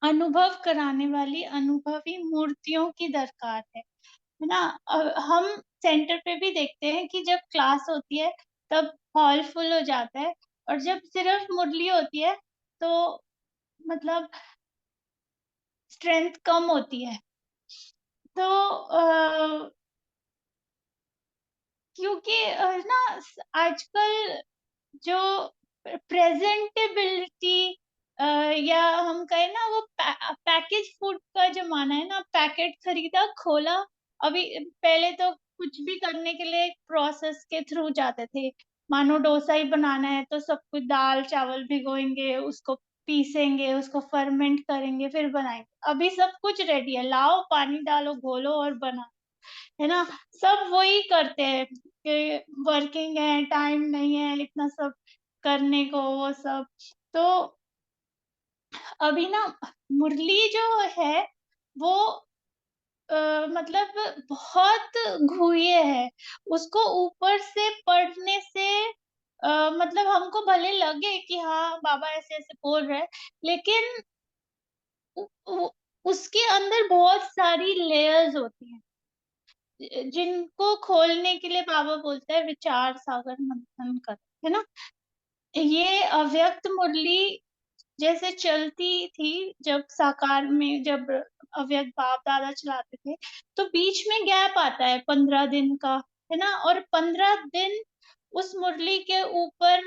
अनुभव कराने वाली अनुभवी मूर्तियों की दरकार है ना। हम सेंटर पे भी देखते हैं कि जब क्लास होती है तब हॉल फुल हो जाता है, और जब सिर्फ मुरली होती है तो मतलब स्ट्रेंथ कम होती है। तो क्योंकि ना आजकल जो प्रेजेंटेबिलिटी या हम कहें ना वो पैकेज फूड का जमाना है ना, पैकेट खरीदा खोला। अभी पहले तो कुछ भी करने के लिए प्रोसेस के थ्रू जाते थे। मानो डोसा ही बनाना है तो सब कुछ दाल चावल भिगोएंगे, उसको पीसेंगे, उसको फर्मेंट करेंगे, फिर बनाएंगे। अभी सब कुछ रेडी है, लाओ पानी डालो घोलो और बना, है ना। सब वही करते हैं कि वर्किंग है, टाइम नहीं है इतना सब करने को, वो सब। तो अभी ना मुरली जो है वो मतलब बहुत घुये है। उसको ऊपर से पढ़ने से मतलब हमको भले लगे कि हाँ बाबा ऐसे ऐसे बोल रहे हैं, लेकिन उसके अंदर बहुत सारी लेयर्स होती हैं जिनको खोलने के लिए बाबा बोलते हैं विचार सागर मंथन कर, है ना। ये अव्यक्त मुरली जैसे चलती थी जब साकार में, जब अव्यक्त बाप दादा चलाते थे, तो बीच में गैप आता है 15 दिन का, है ना। और 15 दिन उस मुरली के ऊपर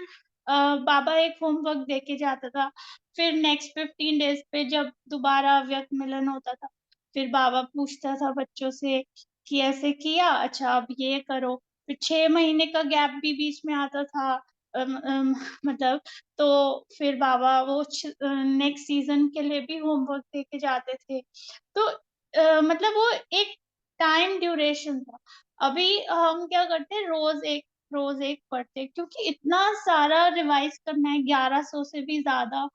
बाबा एक होमवर्क देके जाता था। फिर नेक्स्ट 15 डेज पे जब दोबारा अव्यक्त मिलन होता था, फिर बाबा पूछता था बच्चों से कि ऐसे किया, अच्छा अब ये करो। फिर 6 महीने का गैप भी बीच में आता था। मतलब तो फिर बाबा वो नेक्स्ट सीजन के लिए भी होमवर्क देके जाते थे। तो मतलब वो एक टाइम ड्यूरेशन था। अभी हम क्या करते हैं, रोज एक पढ़ते हैं, क्योंकि इतना सारा रिवाइज करना है, 1100 से भी ज्यादा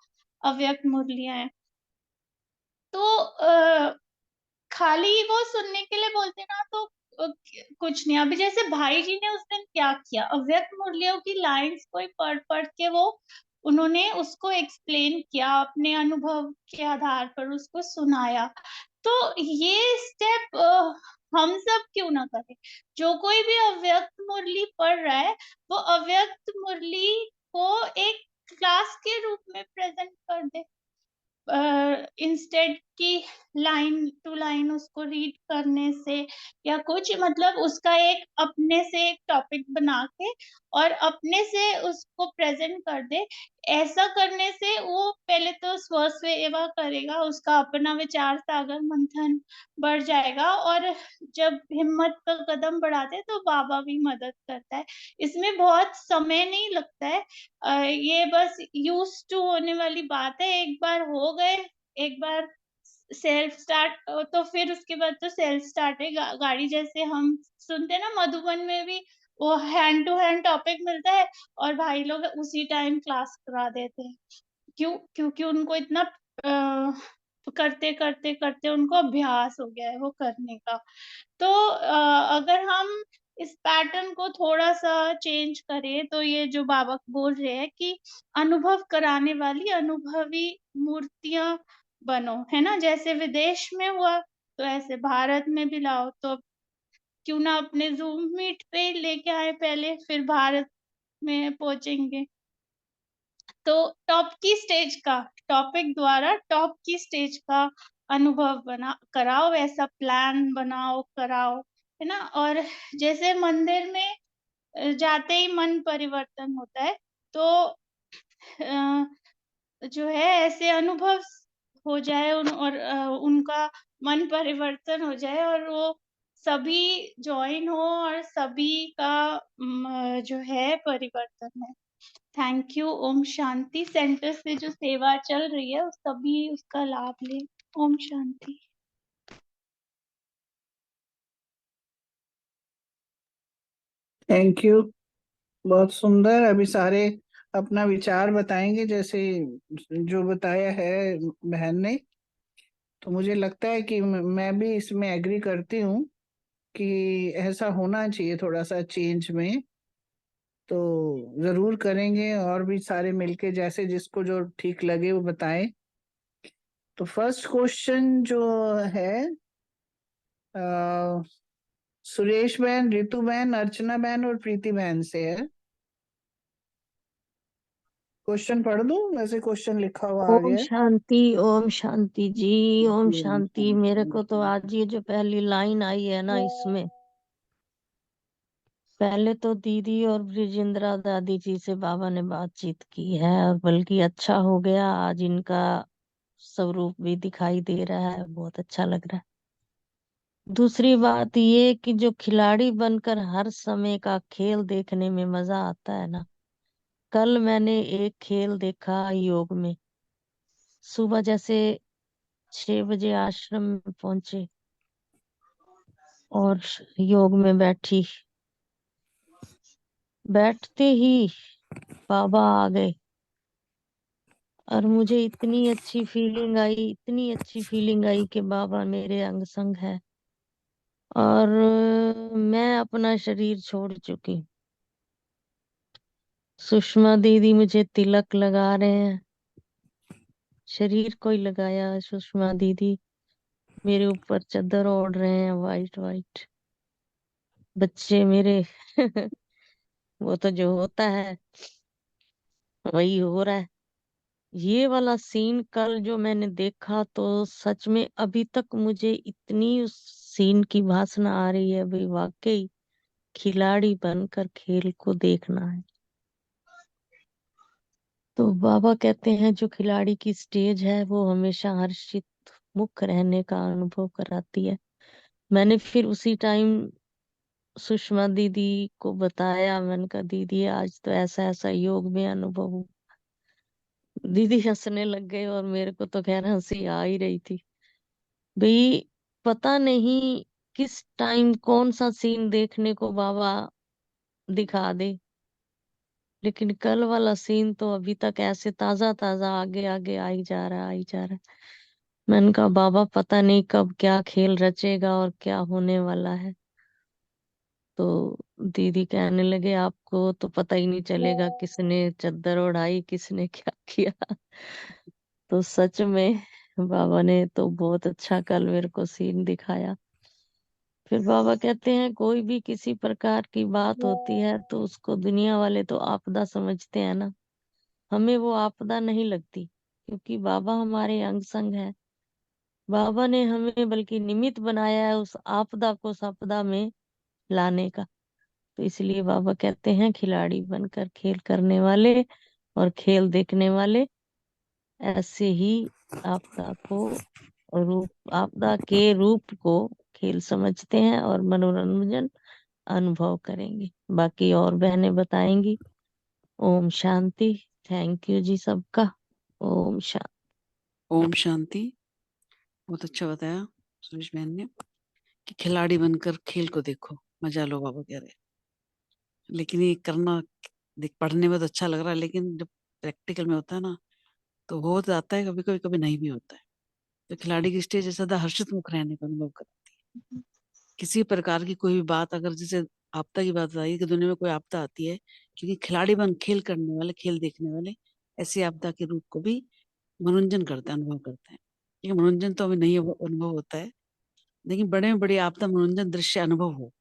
अव्यक्त मुरलियां हैं। तो खाली वो सुनने के लिए बोलते ना तो कुछ नहीं। अभी जैसे भाई जी ने उस दिन क्या किया, अव्यक्त मुरलियों की लाइंस कोई पढ़ पढ़ के वो उन्होंने उसको एक्सप्लेन किया, अपने अनुभव के आधार पर उसको सुनाया। तो ये स्टेप हम सब क्यों ना करें। जो कोई भी अव्यक्त मुरली पढ़ रहा है, वो अव्यक्त मुरली को एक क्लास के रूप में प्रेजेंट कर दे, इंस्टेड की लाइन टू लाइन उसको रीड करने से, या कुछ मतलब उसका एक अपने से एक टॉपिक बना के और अपने से उसको प्रेजेंट कर दे। ऐसा करने से वो पहले तो स्वसेवा करेगा, उसका अपना विचार सागर मंथन बढ़ जाएगा, और जब हिम्मत का कदम बढ़ाते हैं तो बाबा भी मदद करता है। इसमें बहुत समय नहीं लगता है, ये बस यूज टू होने वाली बात है। एक बार हो गए, एक बार सेल्फ स्टार्ट, तो फिर उसके बाद तो सेल्फ स्टार्ट है। गाड़ी जैसे हम सुनते हैं ना, मधुबन में भी वो हैंड टू हैंड टॉपिक मिलता है और भाई लोग उसी टाइम क्लास करा देते हैं। क्यों? क्योंकि उनको इतना करते करते करते उनको अभ्यास हो गया है वो करने का। तो अगर हम इस पैटर्न को थोड़ा सा चेंज करें, तो ये जो बाबा बोल रहे हैं कि अनुभव कराने वाली अनुभवी मूर्तियां बनो, है ना, जैसे विदेश में हुआ तो ऐसे भारत में भी लाओ। तो क्यों ना अपने जूम मीट पे लेके आए पहले, फिर भारत में पहुंचेंगे। तो टॉप की स्टेज का टॉपिक द्वारा टॉप की स्टेज का अनुभव बना कराओ, ऐसा प्लान बनाओ, कराओ, है ना। और जैसे मंदिर में जाते ही मन परिवर्तन होता है, तो जो है ऐसे अनुभव हो जाए और उनका मन परिवर्तन हो जाए और वो सभी ज्वाइन हो और सभी का जो है परिवर्तन है। Thank you. ओम शांति। सेंटर से जो सेवा चल रही है सभी उसका लाभ लें। ओम शांति। थैंक यू, बहुत सुंदर। अभी सारे अपना विचार बताएंगे जैसे जो बताया है बहन ने। तो मुझे लगता है कि मैं भी इसमें एग्री करती हूँ कि ऐसा होना चाहिए थोड़ा सा चेंज में। तो जरूर करेंगे, और भी सारे मिलके जैसे जिसको जो ठीक लगे वो बताएं। तो फर्स्ट क्वेश्चन जो है अ, सुरेश बहन, रितु बहन, अर्चना बहन और प्रीति बहन से है। क्वेश्चन पढ़ दूं? वैसे क्वेश्चन लिखा हुआ आ गया है। ओम शांति जी। ओम जी, शांति। मेरे को तो आज ये जो पहली लाइन आई है ना, इसमें पहले तो दीदी और ब्रिजेंद्रा दादी जी से बाबा ने बातचीत की है, और बल्कि अच्छा हो गया, आज इनका स्वरूप भी दिखाई दे रहा है, बहुत अच्छा लग रहा है। दूसरी बात ये कि जो खिलाड़ी बनकर हर समय का खेल देखने में मजा आता है ना, कल मैंने एक खेल देखा योग में। सुबह जैसे 6 बजे आश्रम में पहुंचे और योग में बैठी, बैठते ही बाबा आ गए, और मुझे इतनी अच्छी फीलिंग आई, इतनी अच्छी फीलिंग आई कि बाबा मेरे अंग संग है, और मैं अपना शरीर छोड़ चुकी। सुषमा दीदी मुझे तिलक लगा रहे हैं, शरीर को ही लगाया। सुषमा दीदी मेरे ऊपर चादर ओढ़ रहे हैं, वाइट वाइट। बच्चे मेरे वो तो जो होता है वही हो रहा है। ये वाला सीन कल जो मैंने देखा, तो सच में अभी तक मुझे इतनी उस सीन की वासना आ रही है, भाई वाकई खिलाड़ी बनकर खेल को देखना है। तो बाबा कहते हैं जो खिलाड़ी की स्टेज है वो हमेशा हर्षित मुख रहने का अनुभव कराती है। मैंने फिर उसी टाइम सुषमा दीदी को बताया, मैंने कहा दीदी आज तो ऐसा ऐसा योग में अनुभव हुआ। दीदी हंसने लग गए, और मेरे को तो खैर हंसी आ ही रही थी। भाई पता नहीं किस टाइम कौन सा सीन देखने को बाबा दिखा दे, लेकिन कल वाला सीन तो अभी तक ऐसे ताजा ताजा आगे आगे आई जा रहा आई जा रहा है। मैंने कहा बाबा पता नहीं कब क्या खेल रचेगा और क्या होने वाला है। तो दीदी कहने लगे आपको तो पता ही नहीं चलेगा किसने चद्दर ओढ़ाई किसने क्या किया। तो सच में बाबा ने तो बहुत अच्छा कल मेरे को सीन दिखाया। फिर बाबा कहते हैं कोई भी किसी प्रकार की बात होती है तो उसको दुनिया वाले तो आपदा समझते हैं ना, हमें वो आपदा नहीं लगती, क्योंकि बाबा हमारे अंग संग है। बाबा ने हमें बल्कि निमित्त बनाया है उस आपदा को संपदा में लाने का। तो इसलिए बाबा कहते हैं खिलाड़ी बनकर खेल करने वाले और खेल देखने वाले ऐसे ही आपदा को आपदा के रूप को खेल समझते हैं और मनोरंजन अनुभव करेंगे। बाकी और बहनें बताएंगी। ओम शांति। थैंक यू जी सबका। ओम शांति। ओम शांति। बहुत अच्छा बताया सुरेश बहन ने कि खिलाड़ी बनकर खेल को देखो, मजा लो, बाबा कह रहे हैं। लेकिन ये करना देख पढ़ने में तो अच्छा लग रहा है, लेकिन जब प्रैक्टिकल में होता है ना तो हो जाता है, कभी कभी कभी नहीं भी होता है। तो खिलाड़ी की स्टेज सदा हर्षित मुख रहने का अनुभव कराती है। किसी प्रकार की कोई भी बात, अगर जैसे आपदा की बात आई कि दुनिया में कोई आपदा आती है, क्योंकि खिलाड़ी बन खेल करने वाले, खेल देखने वाले ऐसी आपदा के रूप को भी मनोरंजन करते हैं, अनुभव करते हैं। ये मनोरंजन तो हमें नहीं अनुभव होता है, लेकिन बड़े में बड़ी आपदा मनोरंजन दृश्य अनुभव हो।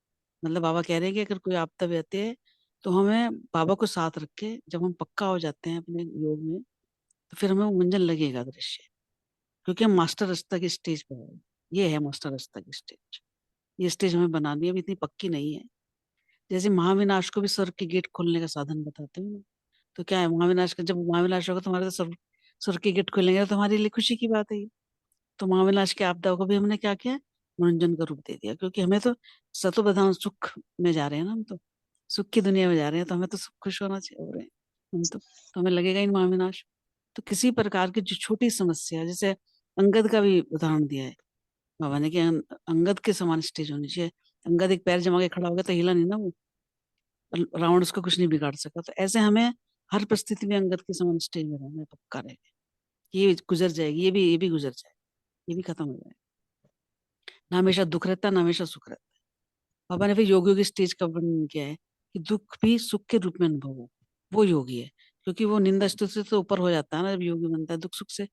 मतलब बाबा कह रहे हैं कि अगर कोई आपदा भी आती है तो हमें बाबा को साथ रख के जब हम पक्का हो जाते हैं अपने योग में, तो फिर हमें वो मंजन लगेगा दृश्य, क्योंकि हम मास्टर अवस्था की स्टेज पर है। ये है मास्टर अवस्था की स्टेज। ये स्टेज हमें बनानी है, अभी इतनी पक्की नहीं है। जैसे महाविनाश को भी स्वर्ग के गेट खोलने का साधन बताते हैं ना, तो क्या है महाविनाश का, जब महाविनाश होगा तुम्हारे तो स्वर्ग के गेट खोलेंगे तो तुम्हारे लिए खुशी की बात है ये। तो महाविनाश की आपदा को भी हमने क्या किया, मनोरंजन का रूप दे दिया, क्योंकि हमें तो सतोप्रधान सुख में जा रहे हैं ना, हम तो सुख की दुनिया में जा रहे हैं, तो हमें तो खुश होना चाहिए हो रहे हैं हम तो हमें लगेगा ही महाविनाश। तो किसी प्रकार की जो छोटी समस्या, जैसे अंगद का भी उदाहरण दिया है बाबा ने कि अंगद के समान स्टेज होनी चाहिए। अंगद एक पैर जमा के खड़ा हो गया तो हिला नहीं ना वो, रावण उसको कुछ नहीं बिगाड़ सका। तो ऐसे हमें हर परिस्थिति में अंगद के समान स्टेज में रहना है, पक्का रहेगा। ये गुजर जाएगी, ये भी गुजर जाएगी, ये भी खत्म हो जाएगा। ना हमेशा दुख रहता है, ना हमेशा सुख रहता है। बाबा ने फिर योगियों की स्टेज का वर्णन किया है कि दुख भी सुख के रूप में अनुभव हो, वो योगी है। क्योंकि वो निंदा स्तुति से तो ऊपर हो जाता है ना, जब योगी बनता है दुख सुख से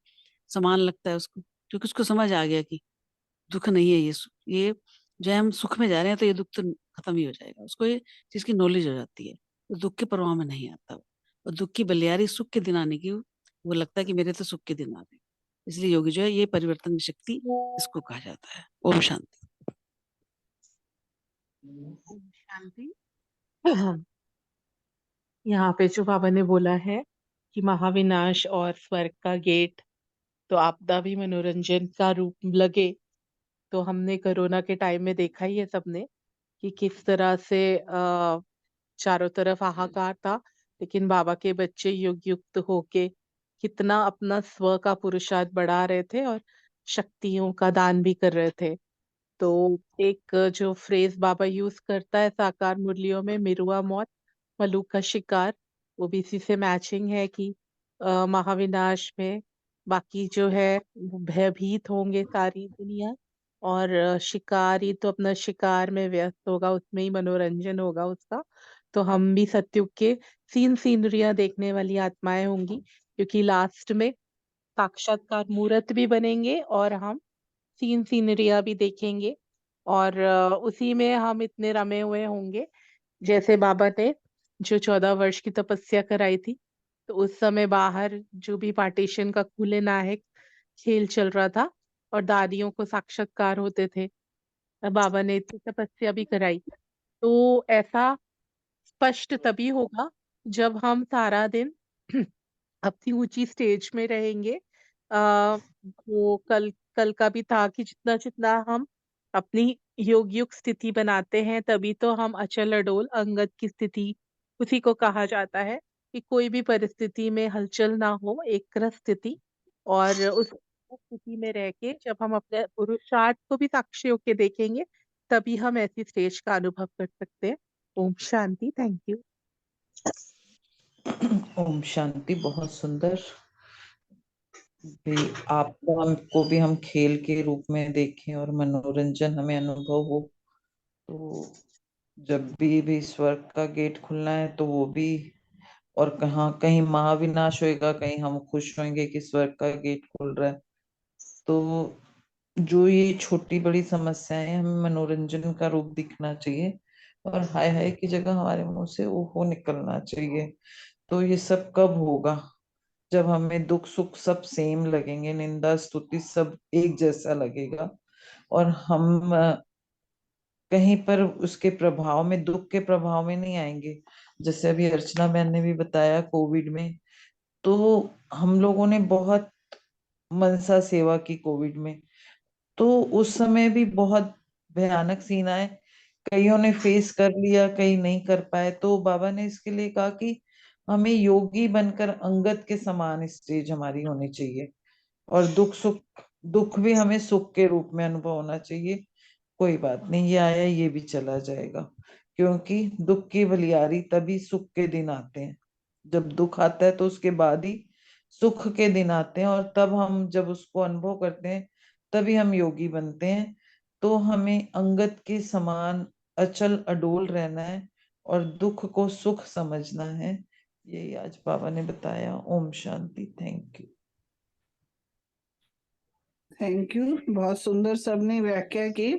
समान लगता है उसको, क्योंकि उसको समझ आ गया कि दुख नहीं है ये जो है, हम सुख में जा रहे हैं तो ये दुख तो खत्म ही हो जाएगा। उसको ये चीज की नॉलेज हो जाती है, तो दुख के परवाह में नहीं आता वो। और दुख की बलियारी सुख के दिन आने की, वो लगता है कि मेरे तो सुख के दिन आ रहे हैं। इसलिए योगी जो है, ये परिवर्तन की शक्ति इसको कहा जाता है। ओम शांति। ओम शांति। यहाँ पे जो बाबा ने बोला है कि महाविनाश और स्वर्ग का गेट, तो आपदा भी मनोरंजन का रूप लगे। तो हमने कोरोना के टाइम में देखा ही है सबने कि किस तरह से चारों तरफ हाहाकार था, लेकिन बाबा के बच्चे युग युक्त होके कितना अपना स्व का पुरुषार्थ बढ़ा रहे थे और शक्तियों का दान भी कर रहे थे। तो एक जो फ्रेज बाबा यूज करता है साकार मुरलियों में, मिरुआ मौत मलूक का शिकार, वो भी इसी से मैचिंग है कि महाविनाश में बाकी जो है वो भयभीत होंगे सारी दुनिया, और शिकारी तो अपना शिकार में व्यस्त होगा, उसमें ही मनोरंजन होगा उसका। तो हम भी सत्युग के सीनरियां देखने वाली आत्माएं होंगी, क्योंकि लास्ट में साक्षात्कार मूर्त भी बनेंगे और हम सीनरिया भी देखेंगे। और उसी में हम इतने रमे हुए होंगे, जैसे बाबा ने जो 14 वर्ष की तपस्या कराई थी, तो उस समय बाहर जो भी पार्टीशन का खुले नाहक खेल चल रहा था और दादियों को साक्षात्कार होते थे, बाबा ने इतनी तपस्या भी कराई। तो ऐसा स्पष्ट तभी होगा जब हम सारा दिन अपनी ऊंची स्टेज में रहेंगे। वो कल कल का भी था कि जितना जितना हम अपनी योगयुक्त स्थिति बनाते हैं, तभी तो हम अचल अडोल अंगद की स्थिति उसी को कहा जाता है कि कोई भी परिस्थिति में हलचल ना हो, एक रस स्थिति। और उस स्थिति में रह के जब हम अपने पुरुषार्थ को भी साक्षी होके देखेंगे, तभी हम ऐसी स्टेज का अनुभव कर सकते हैं। ओम शांति। Thank you. ओम शांति। बहुत सुंदर। भी आपदा को भी हम खेल के रूप में देखें और मनोरंजन हमें अनुभव हो, तो जब भी स्वर्ग का गेट खुलना है तो वो भी, और कहाँ कहीं महाविनाश होएगा, कहीं हम खुश होंगे कि स्वर्ग का गेट खुल रहा है। तो जो ये छोटी बड़ी समस्याएं हैं, हमें मनोरंजन का रूप दिखना चाहिए और हाय हाय की जगह हमारे मुंह से ओहो निकलना चाहिए। तो ये सब कब होगा? जब हमें दुख सुख सब सेम लगेंगे, निंदा स्तुति सब एक जैसा लगेगा, और हम कहीं पर उसके प्रभाव में, दुख के प्रभाव में नहीं आएंगे। जैसे अभी अर्चना बहन ने भी बताया, कोविड में तो हम लोगों ने बहुत मनसा सेवा की कोविड में, तो उस समय भी बहुत भयानक सीन आए। कईयों ने फेस कर लिया, कई नहीं कर पाए। तो बाबा ने इसके लिए कहा कि हमें योगी बनकर अंगद के समान स्टेज हमारी होनी चाहिए, और दुख भी हमें सुख के रूप में अनुभव होना चाहिए। कोई बात नहीं, ये आया ये भी चला जाएगा, क्योंकि दुख की बलियारी तभी सुख के दिन आते हैं। जब दुख आता है तो उसके बाद ही सुख के दिन आते हैं, और तब हम जब उसको अनुभव करते हैं तभी हम योगी बनते हैं। तो हमें अंगद के समान अचल अडोल रहना है और दुख को सुख समझना है। यही आज बाबा ने बताया। ओम शांति। Thank you. Thank you. बहुत सुंदर सबने व्याख्या की।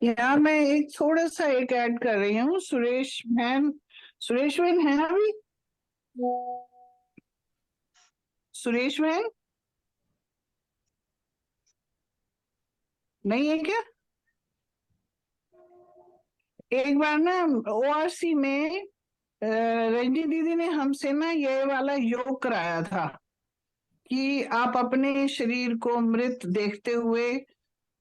यहाँ मैं एक थोड़ा सा एक ऐड कर रही हूँ। सुरेश बहन है अभी? सुरेश बहन नहीं है क्या? एक बार ना ओआरसी में रजनी दीदी ने हमसे ना ये वाला योग कराया था कि आप अपने शरीर को मृत देखते हुए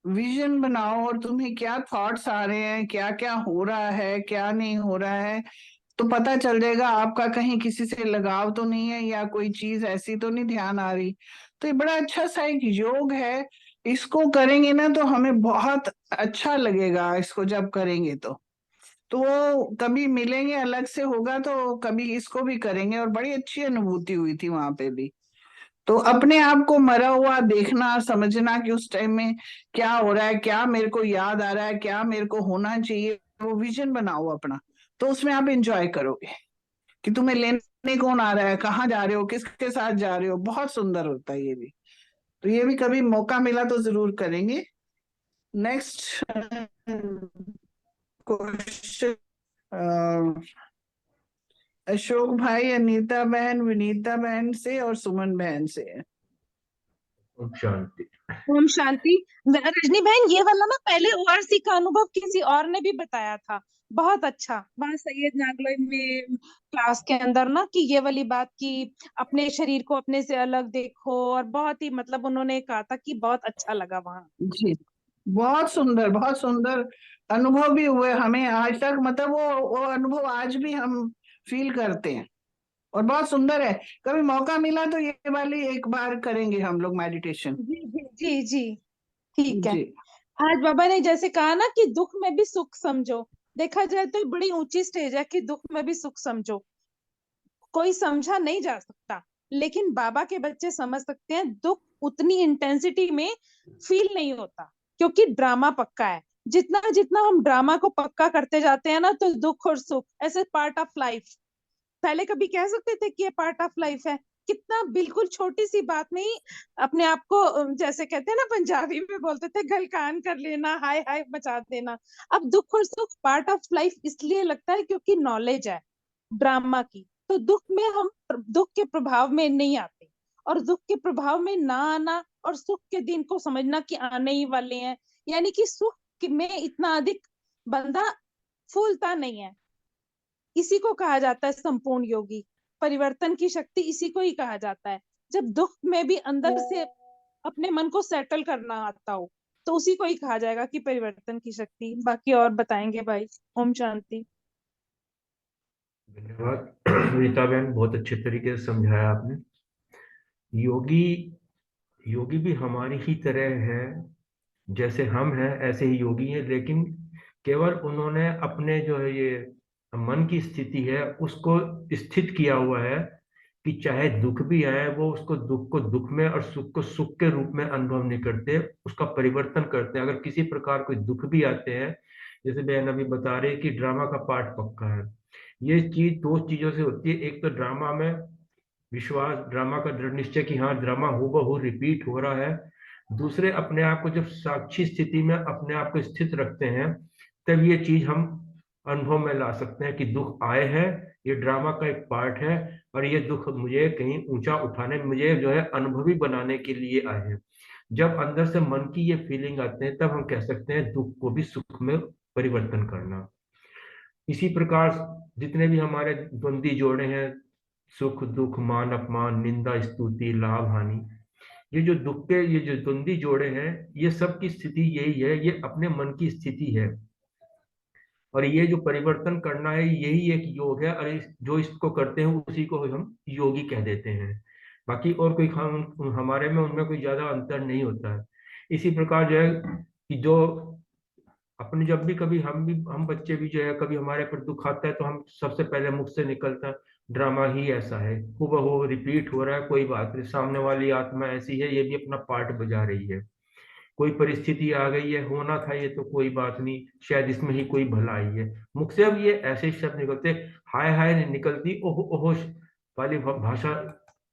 विजन बनाओ, और तुम्हें क्या थॉट्स आ रहे हैं, क्या क्या हो रहा है, क्या नहीं हो रहा है, तो पता चल जाएगा आपका कहीं किसी से लगाव तो नहीं है, या कोई चीज ऐसी तो नहीं ध्यान आ रही। तो ये बड़ा अच्छा सा एक योग है। इसको करेंगे ना तो हमें बहुत अच्छा लगेगा, इसको जब करेंगे तो वो कभी मिलेंगे, अलग से होगा तो कभी इसको भी करेंगे, और बड़ी अच्छी अनुभूति हुई थी वहां पे भी। तो अपने आप को मरा हुआ देखना, समझना कि उस टाइम में क्या हो रहा है, क्या मेरे को याद आ रहा है, क्या मेरे को होना चाहिए, वो विजन बनाओ अपना। तो उसमें आप एंजॉय करोगे कि तुम्हें लेने कौन आ रहा है, कहाँ जा रहे हो, किसके साथ जा रहे हो। बहुत सुंदर होता है ये भी। तो ये भी कभी मौका मिला तो जरूर करेंगे। नेक्स्ट क्वेश्चन अशोक भाई, अनीता बहन, विनीता बहन से और सुमन बहन से है। ओम शांति। ओम शांति। रजनी बहन, ये वाला ना पहले ओआरसी का अनुभव किसी और ने भी बताया था, बहुत अच्छा। वहां सैयद नागलोई में क्लास के अंदर ना, कि ये वाली बात कि अपने शरीर को अपने से अलग देखो, और बहुत ही मतलब उन्होंने कहा था कि बहुत अच्छा लगा वहां। जी, बहुत सुंदर अनुभव भी हुए हमें आज तक। मतलब वो अनुभव आज भी हम फील करते हैं, और बहुत सुंदर है। कभी मौका मिला तो ये वाली एक बार करेंगे हम लोग मेडिटेशन। जी जी जी जी, ठीक है। जी आज बाबा ने जैसे कहा ना कि दुख में भी सुख समझो, देखा जाए तो ये बड़ी ऊंची स्टेज है कि दुख में भी सुख समझो। कोई समझा नहीं जा सकता, लेकिन बाबा के बच्चे समझ सकते हैं। दुख उतनी इंटेंसिटी में फील नहीं होता, क्योंकि ड्रामा पक्का है। जितना जितना हम ड्रामा को पक्का करते जाते हैं ना, तो दुख और सुख ऐसे पार्ट ऑफ लाइफ। पहले कभी कह सकते थे कि ये पार्ट ऑफ लाइफ है? कितना बिल्कुल छोटी सी बात नहीं, अपने आप को जैसे कहते हैं ना, पंजाबी में बोलते थे गलकान कर लेना, हाय हाय मचा देना। अब दुख और सुख पार्ट ऑफ लाइफ इसलिए लगता है क्योंकि नॉलेज है ड्रामा की। तो दुख में हम दुख के प्रभाव में नहीं आते, और दुख के प्रभाव में ना आना और सुख के दिन को समझना कि आने ही वाले हैं। यानी कि सुख में इतना अधिक बंदा फूलता नहीं है। इसी को कहा जाता है संपूर्ण योगी। परिवर्तन की शक्ति इसी को ही कहा जाता है। जब दुख में भी अंदर से अपने मन को सेटल करना आता हो, तो उसी को ही कहा जाएगा कि परिवर्तन की शक्ति। बाकी और बताएंगे भाई। ओम शांति। धन्यवाद रीता बहन, बहुत अच्छे तरीके से समझाया आपने। योगी योगी भी हमारी ही तरह है, जैसे हम हैं ऐसे ही योगी हैं, लेकिन केवल उन्होंने अपने जो है ये मन की स्थिति है उसको स्थित किया हुआ है कि चाहे दुख भी आए वो उसको दुख को दुख में और सुख को सुख के रूप में अनुभव नहीं करते, उसका परिवर्तन करते हैं। अगर किसी प्रकार कोई दुख भी आते हैं, जैसे बहन अभी बता रही है कि ड्रामा का पार्ट पक्का है, ये चीज दो चीजों से होती है। एक तो ड्रामा में विश्वास, ड्रामा का दृढ़ निश्चय कि हाँ ड्रामा हूबहू रिपीट हो रहा है। दूसरे, अपने आप को जब साक्षी स्थिति में अपने आप को स्थित रखते हैं, तब ये चीज हम अनुभव में ला सकते हैं कि दुख आए हैं, ये ड्रामा का एक पार्ट है, और ये दुख मुझे कहीं ऊंचा उठाने, मुझे जो है अनुभवी बनाने के लिए आए हैं। जब अंदर से मन की ये फीलिंग आते हैं, तब हम कह सकते हैं दुख को भी सुख में परिवर्तन करना। इसी प्रकार जितने भी हमारे द्वंद्वी जोड़े हैं, सुख दुख, मान अपमान, निंदा स्तुति, लाभ हानि, ये जो दुख के ये जो द्वंद्वी जोड़े हैं, ये सब की स्थिति यही है, ये अपने मन की स्थिति है। और ये जो परिवर्तन करना है, यही एक योग है, और जो इसको करते हैं उसी को हम योगी कह देते हैं। बाकी और कोई हमारे में उनमें कोई ज्यादा अंतर नहीं होता है। इसी प्रकार जो है कि जो अपने जब भी कभी हम बच्चे भी जो है कभी हमारे पर दुख आता है, तो हम सबसे पहले मुख से निकलता है ड्रामा ही ऐसा है, हूबहू रिपीट हो रहा है, कोई बात नहीं, सामने वाली आत्मा ऐसी है, ये भी अपना पार्ट बजा रही है, कोई परिस्थिति आ गई है, होना था ये तो कोई बात नहीं, शायद इसमें ही कोई भलाई है। मुख से अब ये ऐसे शब्द निकलते, हाय हाय नहीं निकलती, ओहो ओहो वाली भाषा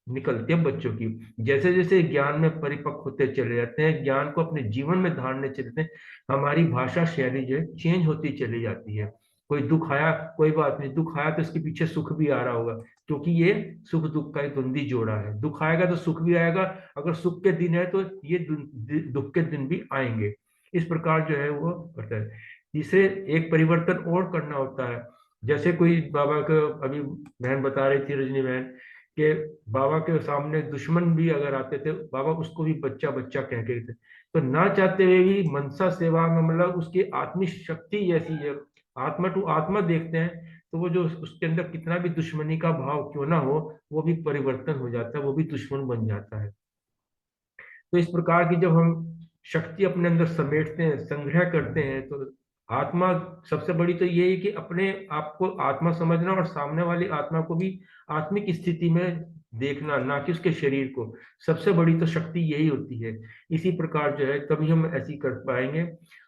निकलती है बच्चों की। जैसे जैसे ज्ञान में परिपक्व होते चले जाते हैं, ज्ञान को अपने जीवन में धारने चलते हैं, हमारी भाषा शैली जो है चेंज होती चली जाती है। कोई दुख आया, कोई बात नहीं, दुख आया तो इसके पीछे सुख भी आ रहा होगा, क्योंकि ये सुख दुख का एक द्वंद्वी जोड़ा है। दुख आएगा तो सुख भी आएगा, अगर सुख के दिन है तो ये दुख के दिन भी आएंगे। इस प्रकार जो है वो करता है। तीसरे, एक परिवर्तन और करना होता है। जैसे कोई बाबा को अभी बहन बता रही थी, रजनी बहन, कि बाबा के सामने दुश्मन भी अगर आते थे, बाबा उसको भी बच्चा बच्चा कह के थे, तो ना चाहते हुए भी मनसा सेवा में, मतलब उसकी आत्मिक शक्ति ऐसी है, आत्मा टू आत्मा देखते हैं, तो वो जो उसके अंदर कितना भी दुश्मनी का भाव क्यों ना हो, वो भी परिवर्तन हो जाता है, वो भी दुश्मन बन जाता है। तो इस प्रकार की जब हम शक्ति अपने अंदर समेटते हैं, संग्रह करते हैं, तो आत्मा सबसे बड़ी तो ये है कि अपने आप को आत्मा समझना, और सामने वाली आत्मा को भी आत्मिक स्थिति में देखना, ना कि उसके शरीर को। सबसे बड़ी तो शक्ति यही होती है। इसी प्रकार जो है तभी हम ऐसी कर पाएंगे,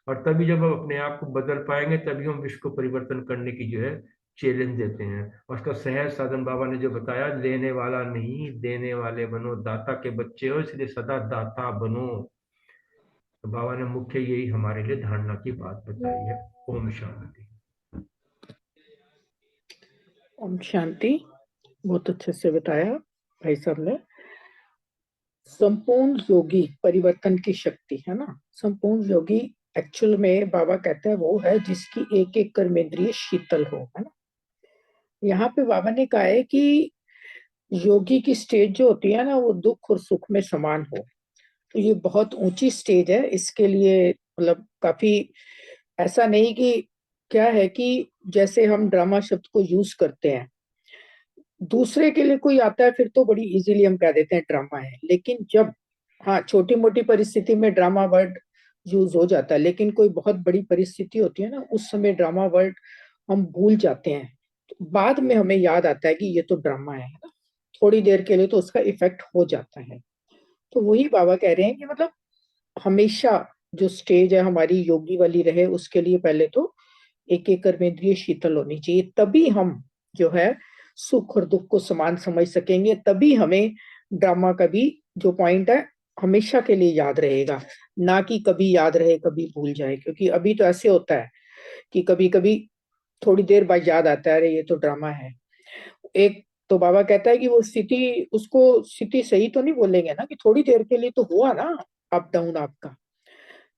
और तभी जब हम अपने आप को बदल पाएंगे, तभी हम विश्व को परिवर्तन करने की जो है चैलेंज देते हैं। और उसका सहज साधन बाबा ने जो बताया, लेने वाला नहीं देने वाले बनो, दाता के बच्चे हो इसलिए सदा दाता बनो। तो बाबा ने मुख्य यही हमारे लिए धारणा की बात बताई है। ओम शांति। ओम शांति। बहुत अच्छे से बताया भाई साहब ने। संपूर्ण योगी परिवर्तन की शक्ति है ना। संपूर्ण योगी एक्चुअल में बाबा कहते हैं वो है जिसकी एक एक कर्मेंद्रिय शीतल हो, है ना। यहाँ पे बाबा ने कहा है कि योगी की स्टेज जो होती है ना, वो दुख और सुख में समान हो। तो ये बहुत ऊंची स्टेज है। इसके लिए मतलब काफी ऐसा नहीं कि क्या है कि जैसे हम ड्रामा शब्द को यूज करते हैं, दूसरे के लिए कोई आता है फिर तो बड़ी इजीली हम कह देते हैं ड्रामा है, लेकिन जब हाँ छोटी मोटी परिस्थिति में ड्रामा वर्ड यूज हो जाता है, लेकिन कोई बहुत बड़ी परिस्थिति होती है ना, उस समय ड्रामा वर्ड हम भूल जाते हैं। तो बाद में हमें याद आता है कि ये तो ड्रामा है ना, थोड़ी देर के लिए तो उसका इफेक्ट हो जाता है। तो वही बाबा कह रहे हैं कि मतलब हमेशा जो स्टेज है हमारी योगी वाली रहे, उसके लिए पहले तो एक एक कर्मेंद्रिय शीतल होनी चाहिए, तभी हम जो है सुख और दुख को समान समझ सकेंगे, तभी हमें ड्रामा का भी जो पॉइंट है हमेशा के लिए याद रहेगा, ना कि कभी याद रहे कभी भूल जाए। क्योंकि अभी तो ऐसे होता है कि कभी कभी थोड़ी देर बाद याद आता है अरे ये तो ड्रामा है। एक तो बाबा कहता है कि वो स्थिति, उसको स्थिति सही तो नहीं बोलेंगे ना, कि थोड़ी देर के लिए तो हुआ ना अप डाउन आपका।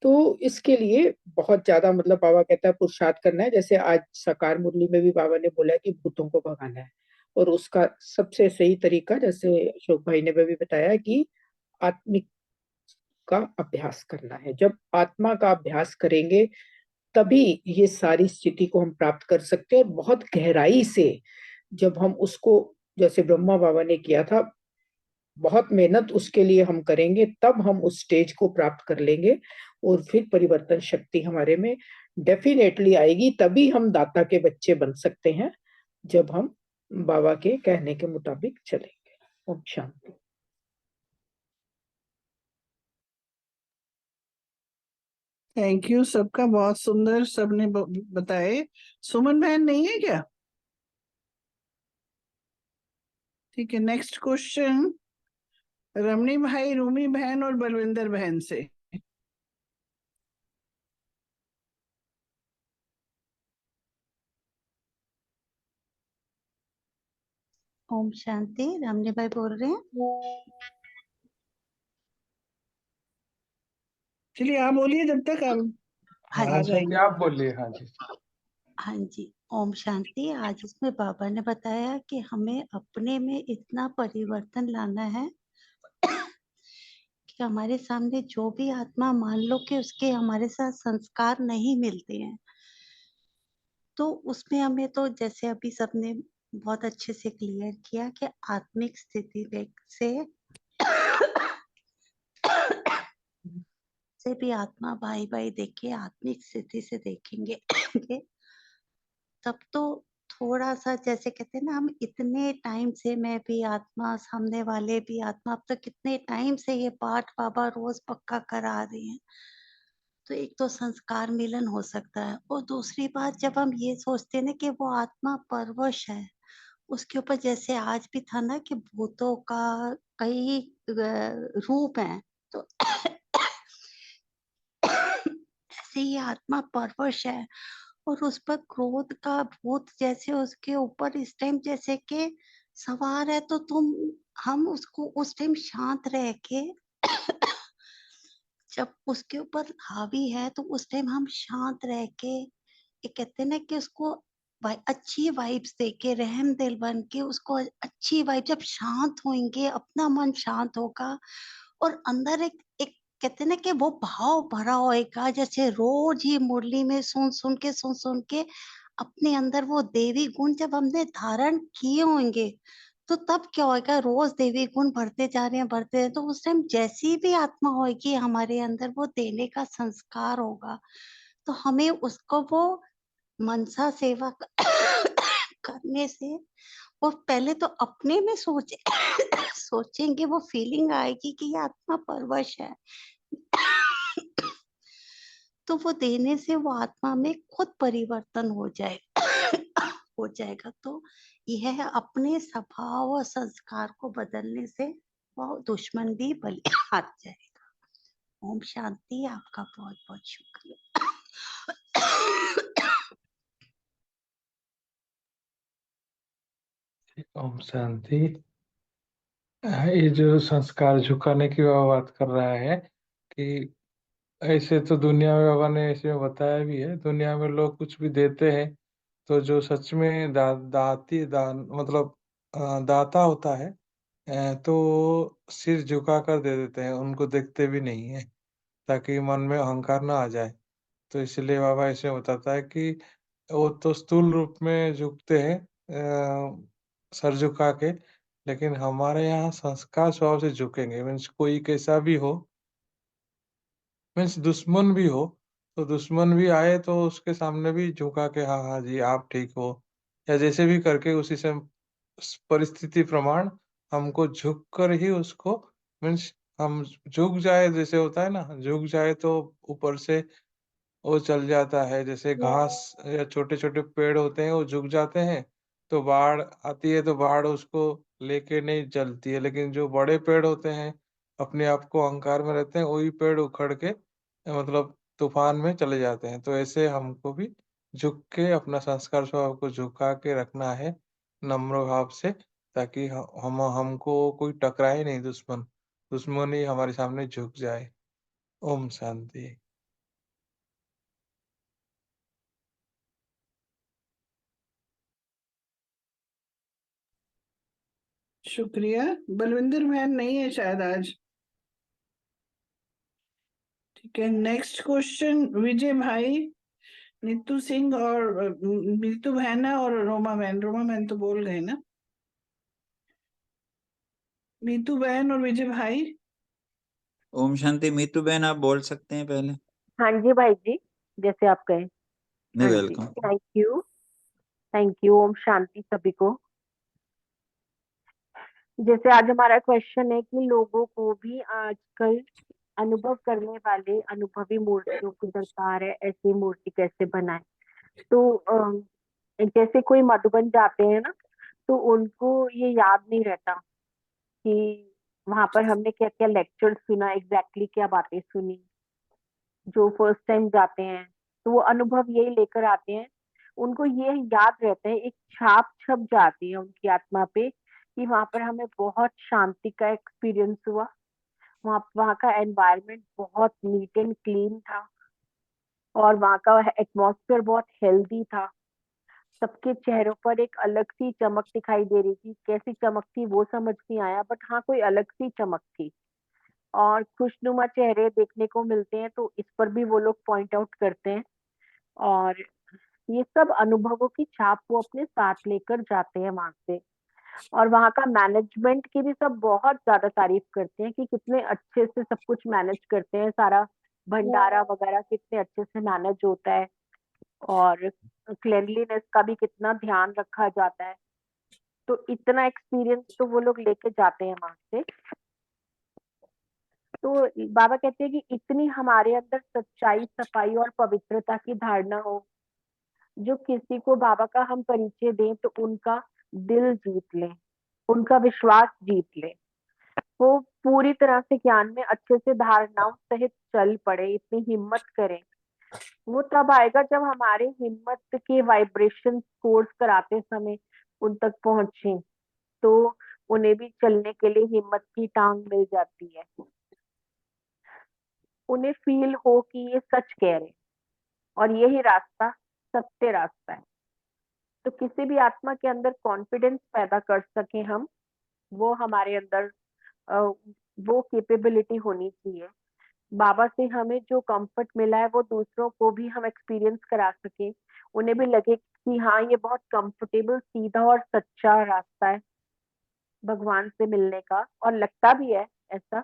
तो इसके लिए बहुत ज्यादा मतलब बाबा कहता है पुरुषार्थ करना है। जैसे आज साकार मुरली में भी बाबा ने बोला है कि भूतों को भगाना है, और उसका सबसे सही तरीका जैसे अशोक भाई ने भी बताया कि आत्मिक का अभ्यास करना है। जब आत्मा का अभ्यास करेंगे तभी ये सारी स्थिति को हम प्राप्त कर सकते हैं, और बहुत गहराई से जब हम उसको, जैसे ब्रह्मा बाबा ने किया था, बहुत मेहनत उसके लिए हम करेंगे, तब हम उस स्टेज को प्राप्त कर लेंगे और फिर परिवर्तन शक्ति हमारे में डेफिनेटली आएगी। तभी हम दाता के बच्चे बन सकते हैं, जब हम बाबा के कहने के मुताबिक चलेंगे। ओम शांति। थैंक यू सबका, बहुत सुंदर सबने बताए। सुमन बहन नहीं है क्या? ठीक है, नेक्स्ट क्वेश्चन रमणी भाई, रूमी बहन और बलविंदर बहन से। ओम शांति। रामनी भाई बोल रहे हैं। चलिए आप बोलिए जब तक आप हाँ आ जी, जाएंगे। आप बोलिए। हाँ जी। हाँ जी। ओम शांति। आज इसमें बाबा ने बताया कि हमें अपने में इतना परिवर्तन लाना है कि हमारे सामने जो भी आत्मा, मान लो कि उसके हमारे साथ संस्कार नहीं मिलते हैं, तो उसमें हमें, तो जैसे अभी सबने बहुत अच्छे से क्लियर किया कि आत्मिक स्थिति से भी आत्मा भाई भाई देखे, आत्मिक स्थिति से देखेंगे तब तो थोड़ा सा, जैसे कहते हैं ना, हम इतने टाइम से, मैं भी आत्मा, सामने वाले भी आत्मा, अब तो कितने टाइम से ये पाठ बाबा रोज पक्का करा रहे हैं, तो एक तो संस्कार मिलन हो सकता है। और दूसरी बात, जब हम ये सोचते हैं ना कि वो आत्मा परवश है, उसके ऊपर जैसे आज भी था ना कि भूतों का कई रूप हैं, तो ऐसे ये आत्मा परवश है और उस पर क्रोध का भूत जैसे उसके ऊपर इस टाइम जैसे कि सवार है, तो हम उसको उस टाइम शांत रह के जब उसके ऊपर हावी है, तो उस टाइम हम शांत रह के, ये कहते हैं ना कि उसको अच्छी वाइब्स दे के, रहम दिल बन के उसको अच्छी वाइब, जब शांत होंगे, अपना मन शांत होगा और अंदर एक एक कहते हैं ना कि वो भाव भरा होएगा, जैसे रोज ही मुरली में सुन सुन के अपने अंदर वो देवी गुण जब हमने धारण किए होंगे, तो तब क्या होएगा, रोज देवी गुण बढ़ते हैं, तो उस टाइम जैसी भी आत्मा होएगी हमारे अंदर, वो देने का संस्कार होगा, तो हमें उसको वो मनसा सेवा करने से, और पहले तो अपने में सोचेंगे, वो फीलिंग आएगी कि ये आत्मा परवश है तो वो देने से वो आत्मा में खुद परिवर्तन हो जाएगा। तो यह है, अपने स्वभाव और संस्कार को बदलने से वो दुश्मन भी बलि हार जाएगा। ओम शांति। आपका बहुत बहुत शुक्रिया। ओम शांति। ये जो संस्कार झुकाने की वो बात कर रहा है कि ऐसे तो दुनिया में बाबा ने ऐसे में बताया भी है, दुनिया में लोग कुछ भी देते हैं तो जो सच में दान मतलब दाता होता है, तो सिर झुका कर दे देते हैं, उनको देखते भी नहीं है ताकि मन में अहंकार ना आ जाए। तो इसलिए बाबा ऐसे बताता है कि वो तो स्थूल रूप में झुकते हैं, सर झुका के, लेकिन हमारे यहाँ संस्कार स्वभाव से झुकेंगे। मीन्स कोई कैसा भी हो, मीन्स दुश्मन भी हो, तो दुश्मन भी आए तो उसके सामने भी झुका के, हाँ हाँ जी आप ठीक हो, या जैसे भी करके उसी से परिस्थिति प्रमाण हमको झुक कर ही उसको, मीन्स हम झुक जाए, जैसे होता है ना, झुक जाए तो ऊपर से वो चल जाता है। जैसे घास या छोटे छोटे पेड़ होते हैं वो झुक जाते हैं, तो बाढ़ आती है तो बाढ़ उसको लेके नहीं चलती है, लेकिन जो बड़े पेड़ होते हैं अपने आप को अहंकार में रहते हैं, वही पेड़ उखड़ के मतलब तूफान में चले जाते हैं। तो ऐसे हमको भी झुक के अपना संस्कार स्वभाव को झुका के रखना है नम्र भाव से, ताकि हमको कोई टकराए नहीं, दुश्मन ही हमारे सामने झुक जाए। ओम शांति। शुक्रिया। बलविंदर बहन नहीं है शायद आज। ठीक है, नेक्स्ट क्वेश्चन विजय भाई, नीतू सिंह और नीतू बहन है और रोमा बहन। रोमा बहन तो बोल गए ना। मीतू बहन और विजय भाई। ओम शांति। मीतू बहन आप बोल सकते हैं पहले। हाँ जी भाई जी, जैसे आप कहें। नहीं, हाँ जी, वेलकम। थैंक यू ओम शांति सभी को। जैसे आज हमारा क्वेश्चन है कि लोगों को भी आजकल अनुभव करने वाले अनुभवी मूर्तियों की दरकार है, ऐसी मूर्ति कैसे बनाए। तो जैसे कोई मधुबन जाते हैं ना, तो उनको ये याद नहीं रहता कि वहां पर हमने क्या क्या लेक्चर सुना, एग्जैक्टली क्या बातें सुनी। जो फर्स्ट टाइम जाते हैं तो वो अनुभव यही लेकर आते हैं, उनको ये याद रहता है, एक छाप छप जाती है उनकी आत्मा पे कि वहां पर हमें बहुत शांति का एक्सपीरियंस हुआ। वहाँ वहाँ का एनवायरनमेंट बहुत नीट एंड क्लीन था और वहाँ का एटमॉस्फेयर बहुत हेल्दी था। सबके चेहरों पर एक अलग सी चमक दिखाई दे रही थी, कैसी चमक थी वो समझ नहीं आया, बट हाँ कोई अलग सी चमक थी। और खुशनुमा चेहरे देखने को मिलते हैं, तो इस पर भी वो लोग पॉइंट आउट करते हैं। और ये सब अनुभवों की छाप वो अपने साथ लेकर जाते हैं वहां से। और वहाँ का मैनेजमेंट की भी सब बहुत ज्यादा तारीफ करते हैं कि कितने अच्छे से सब कुछ मैनेज करते हैं, सारा भंडारा वगैरह कितने अच्छे से मैनेज होता है और क्लेanलीनेस का भी कितना ध्यान रखा जाता है। तो इतना एक्सपीरियंस तो वो लोग लेके जाते हैं वहां से। तो बाबा कहते हैं कि इतनी हमारे अंदर सच्चाई, सफाई और पवित्रता की धारणा हो, जो किसी को बाबा का हम परिचय दें तो उनका दिल जीत लें, उनका विश्वास जीत लें, वो पूरी तरह से ज्ञान में अच्छे से धारणाओं सहित चल पड़े, इतनी हिम्मत करें। वो तब आएगा जब हमारे हिम्मत के वाइब्रेशन कोर्स कराते समय उन तक पहुंचे, तो उन्हें भी चलने के लिए हिम्मत की टांग मिल जाती है। उन्हें फील हो कि ये सच कह रहे हैं और यही रास्ता सत्य रास्ता है। तो किसी भी आत्मा के अंदर कॉन्फिडेंस पैदा कर सके हम, वो हमारे अंदर अ, वो कैपेबिलिटी होनी चाहिए। बाबा से हमें जो कंफर्ट मिला है वो दूसरों को भी हम एक्सपीरियंस करा सके, उन्हें भी लगे कि हाँ ये बहुत कंफर्टेबल, सीधा और सच्चा रास्ता है भगवान से मिलने का। और लगता भी है ऐसा,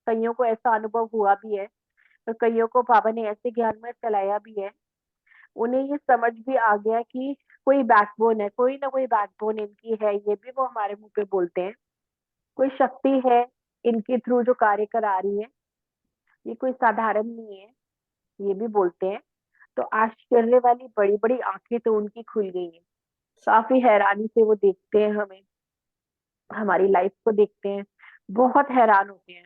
कईयों को ऐसा अनुभव हुआ भी है, तो कईयों को बाबा ने ऐसे ज्ञान में चलाया भी है। उन्हें ये समझ भी आ गया कि कोई बैकबोन है, कोई ना कोई बैकबोन इनकी है, ये भी वो हमारे मुंह पे बोलते हैं। कोई शक्ति है इनके थ्रू जो कार्य करा रही है, ये कोई साधारण नहीं है, ये भी बोलते हैं। तो आश्चर्य वाली बड़ी बड़ी आंखें तो उनकी खुल गई हैं, काफी हैरानी से वो देखते हैं हमें, हमारी लाइफ को देखते हैं, बहुत हैरान होते हैं।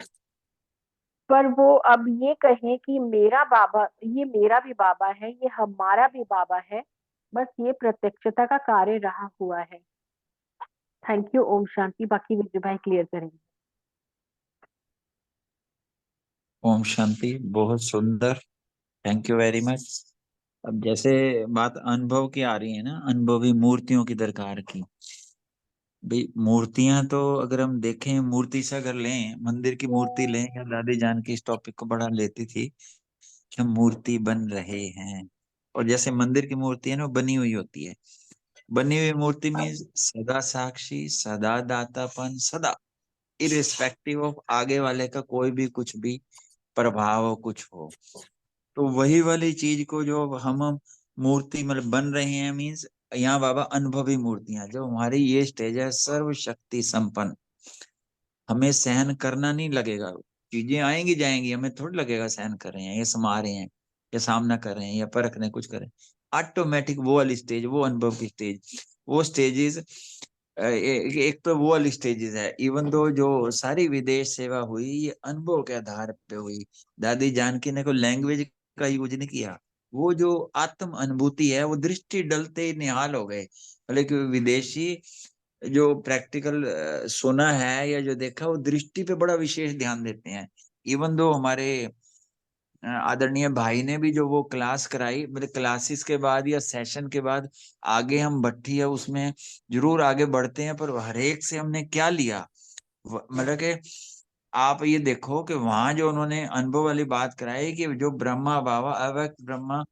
पर वो अब ये कहें कि मेरा बाबा, ये मेरा भी बाबा है, ये हमारा भी बाबा है, बस ये प्रत्यक्षता का कार्य रहा हुआ है। थैंक यू ओम शांति। बाकी विजय भाई क्लियर करेंगे। ओम शांति। बहुत सुंदर, थैंक यू वेरी मच। अब जैसे बात अनुभव की आ रही है ना, अनुभवी मूर्तियों की दरकार की। भाई मूर्तियां तो अगर हम देखें, मूर्ति से अगर लें, मंदिर की मूर्ति लें, या दादी जान की इस टॉपिक को बड़ा लेती थी कि हम मूर्ति बन रहे हैं। और जैसे मंदिर की मूर्ति है ना, वो बनी हुई होती है। बनी हुई मूर्ति में सदा साक्षी, सदा दातापन, सदा इरिस्पेक्टिव ऑफ आगे वाले का कोई भी कुछ भी प्रभाव हो, कुछ हो। तो वही वाली चीज को जो हम मूर्ति मतलब बन रहे हैं, मीन्स यहाँ बाबा अनुभवी मूर्तियां, जो हमारी ये स्टेज है सर्वशक्ति संपन्न। हमें सहन करना नहीं लगेगा, चीजें आएंगी जाएंगी, हमें थोड़ी लगेगा सहन कर रहे हैं, ये समा रहे हैं, या सामना कर रहे हैं, या परख रहे हैं, कुछ कर रहे हैं। ऑटोमेटिक वो वाली स्टेज, वो अनुभव की स्टेज, वो स्टेजेस एक तो वो वाली स्टेजेस है। इवन दो जो सारी विदेश सेवा हुई, ये अनुभव के आधार पे हुई। दादी जानकी ने कोई लैंग्वेज का यूज नहीं किया। वो जो आत्म अनुभूति है, वो दृष्टि डलते ही निहाल हो गए। मतलब कि विदेशी जो प्रैक्टिकल सुना है या जो देखा, वो दृष्टि पे बड़ा विशेष ध्यान देते हैं। इवन दो हमारे आदरणीय भाई ने भी जो वो क्लास कराई, मतलब क्लासेस के बाद या सेशन के बाद आगे हम भट्टी है उसमें जरूर आगे बढ़ते हैं, पर हर एक से हमने क्या लिया, मतलब कि आप ये देखो कि वहां जो उन्होंने अनुभव वाली बात कराई कि जो ब्रह्मा बाबा अव्यक्त ब्रह्मा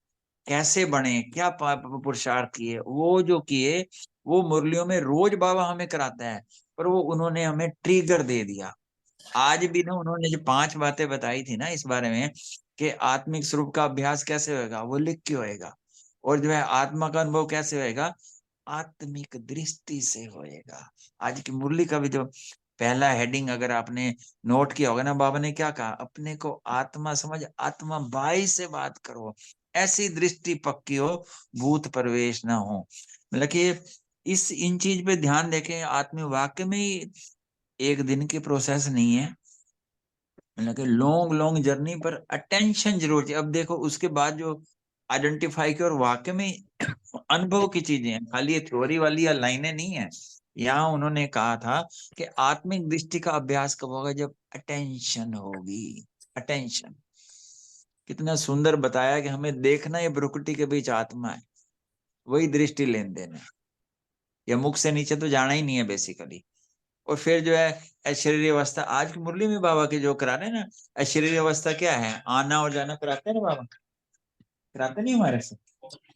कैसे बने, क्या पुरुषार्थ किए, वो जो किए वो मुरलियों में रोज बाबा हमें कराता है। पर वो उन्होंने हमें ट्रिगर दे दिया। आज भी ना उन्होंने जो 5 बातें बताई थी ना इस बारे में कि आत्मिक स्वरूप का अभ्यास कैसे होएगा, वो लिख के होएगा, और जो है आत्मा का अनुभव कैसे होएगा, आत्मिक दृष्टि से होएगा। आज की मुरली का भी जो पहला हेडिंग अगर आपने नोट किया होगा ना, बाबा ने क्या कहा, अपने को आत्मा समझ आत्मा बाई से बात करो, ऐसी दृष्टि पक्की हो, भूत प्रवेश ना हो। मतलब कि इन चीज पे ध्यान देखें। आत्मिक वाक्य में ही एक दिन की प्रोसेस नहीं है, मतलब कि लॉन्ग जर्नी, पर अटेंशन जरूर चाहिए। अब देखो उसके बाद जो आइडेंटिफाई की और वाक्य में अनुभव की चीजें हैं, खाली ये थ्योरी वाली या लाइनें नहीं है। यहाँ उन्होंने कहा था कि आत्मिक दृष्टि का अभ्यास कब होगा, जब अटेंशन होगी। अटेंशन कितना सुंदर बताया कि हमें देखना है भ्रुकुटी के बीच आत्मा है, वही दृष्टि लेन देन है। या मुख से नीचे तो जाना ही नहीं है बेसिकली। और फिर जो है अशरीरी अवस्था, आज की मुरली में बाबा के जो करा रहे हैं ना, अशरीरी अवस्था क्या है, आना और जाना कराते हैं ना बाबा, कराते नहीं हमारे से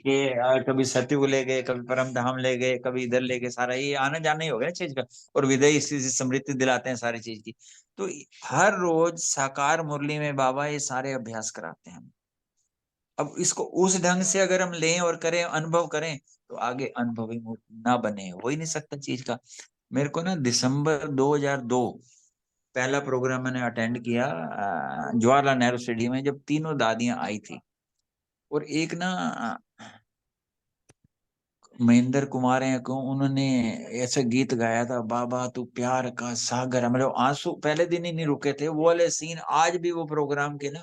कि कभी सत्यु ले गए, कभी परम धाम ले गए, कभी इधर ले गए, सारा ये आना जाना ही हो गया चीज का। और विदय इसी से समृद्धि दिलाते हैं सारी चीज की। तो हर रोज साकार मुरली में बाबा ये सारे अभ्यास कराते हैं। अब इसको उस ढंग से अगर हम लें और करें, अनुभव करें, तो आगे अनुभवी मूर्ति ना बने, हो ही नहीं सकता चीज का। मेरे को ना दिसंबर 2002 पहला प्रोग्राम मैंने अटेंड किया जवाहरलाल नेहरू स्टेडियम में, जब तीनों दादियां आई थी। और एक ना महेंद्र कुमार है को उन्होंने ऐसा गीत गाया था, बाबा तू प्यार का सागर, मतलब आंसू पहले दिन ही नहीं रुके थे। वो वाले सीन आज भी वो प्रोग्राम के ना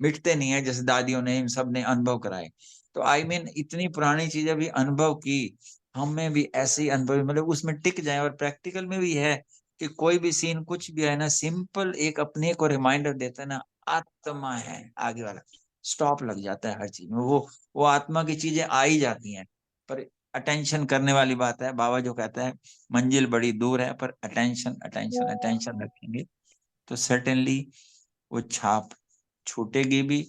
मिटते नहीं है, जैसे दादियों ने इन सब ने अनुभव कराए। तो आई मीन इतनी पुरानी चीजें भी अनुभव की, हमें भी ऐसे ही अनुभव, मतलब उसमें टिक जाए। और प्रैक्टिकल में भी है कि कोई भी सीन कुछ भी है ना, सिंपल एक अपने को रिमाइंडर देता है ना, आत्मा है आगे वाला, स्टॉप लग जाता है हर चीज में। वो आत्मा की चीजें आ ही जाती हैं। पर अटेंशन करने वाली बात है। बाबा जो कहता है मंजिल बड़ी दूर है, पर अटेंशन अटेंशन अटेंशन रखेंगे तो सर्टेनली वो छाप छूटेगी भी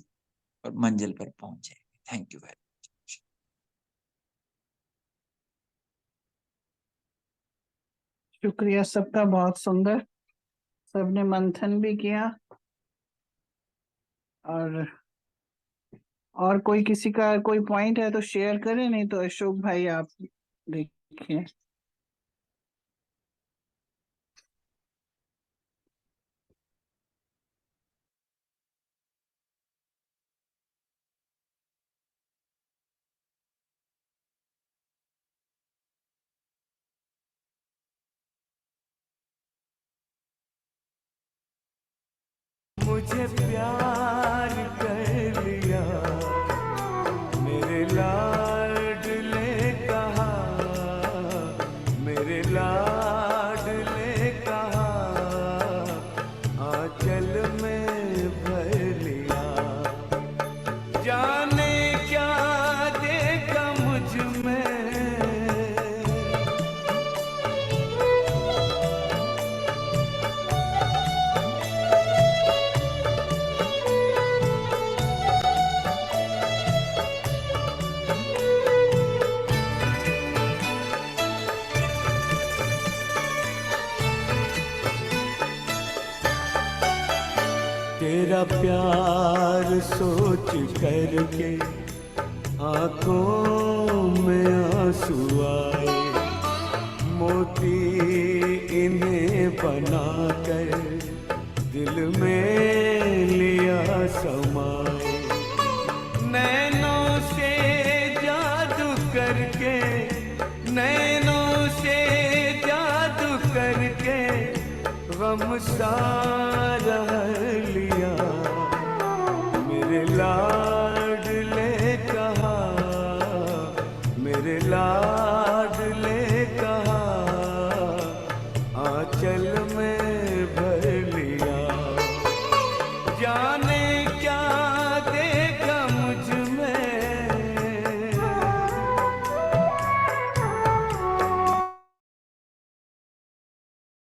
और मंजिल पर पहुंचेगी। Thank you very much. शुक्रिया सबका, बहुत सुंदर, सबने मंथन भी किया। और कोई किसी का कोई पॉइंट है तो शेयर करें, नहीं तो अशोक भाई आप देखिए। मुझे प्यार कर लिया मेरे लाडले कहा, मेरे लाडले कहा, आंचल में भर लिया। जाने क्या देखा मुझ में, तेरा प्यार सोच करके आंखों में आंसू आए, मोती इन्हें बनाकर दिल में लिया समाए। नैनों से जादू करके, नैनों से जादू करके गम सारा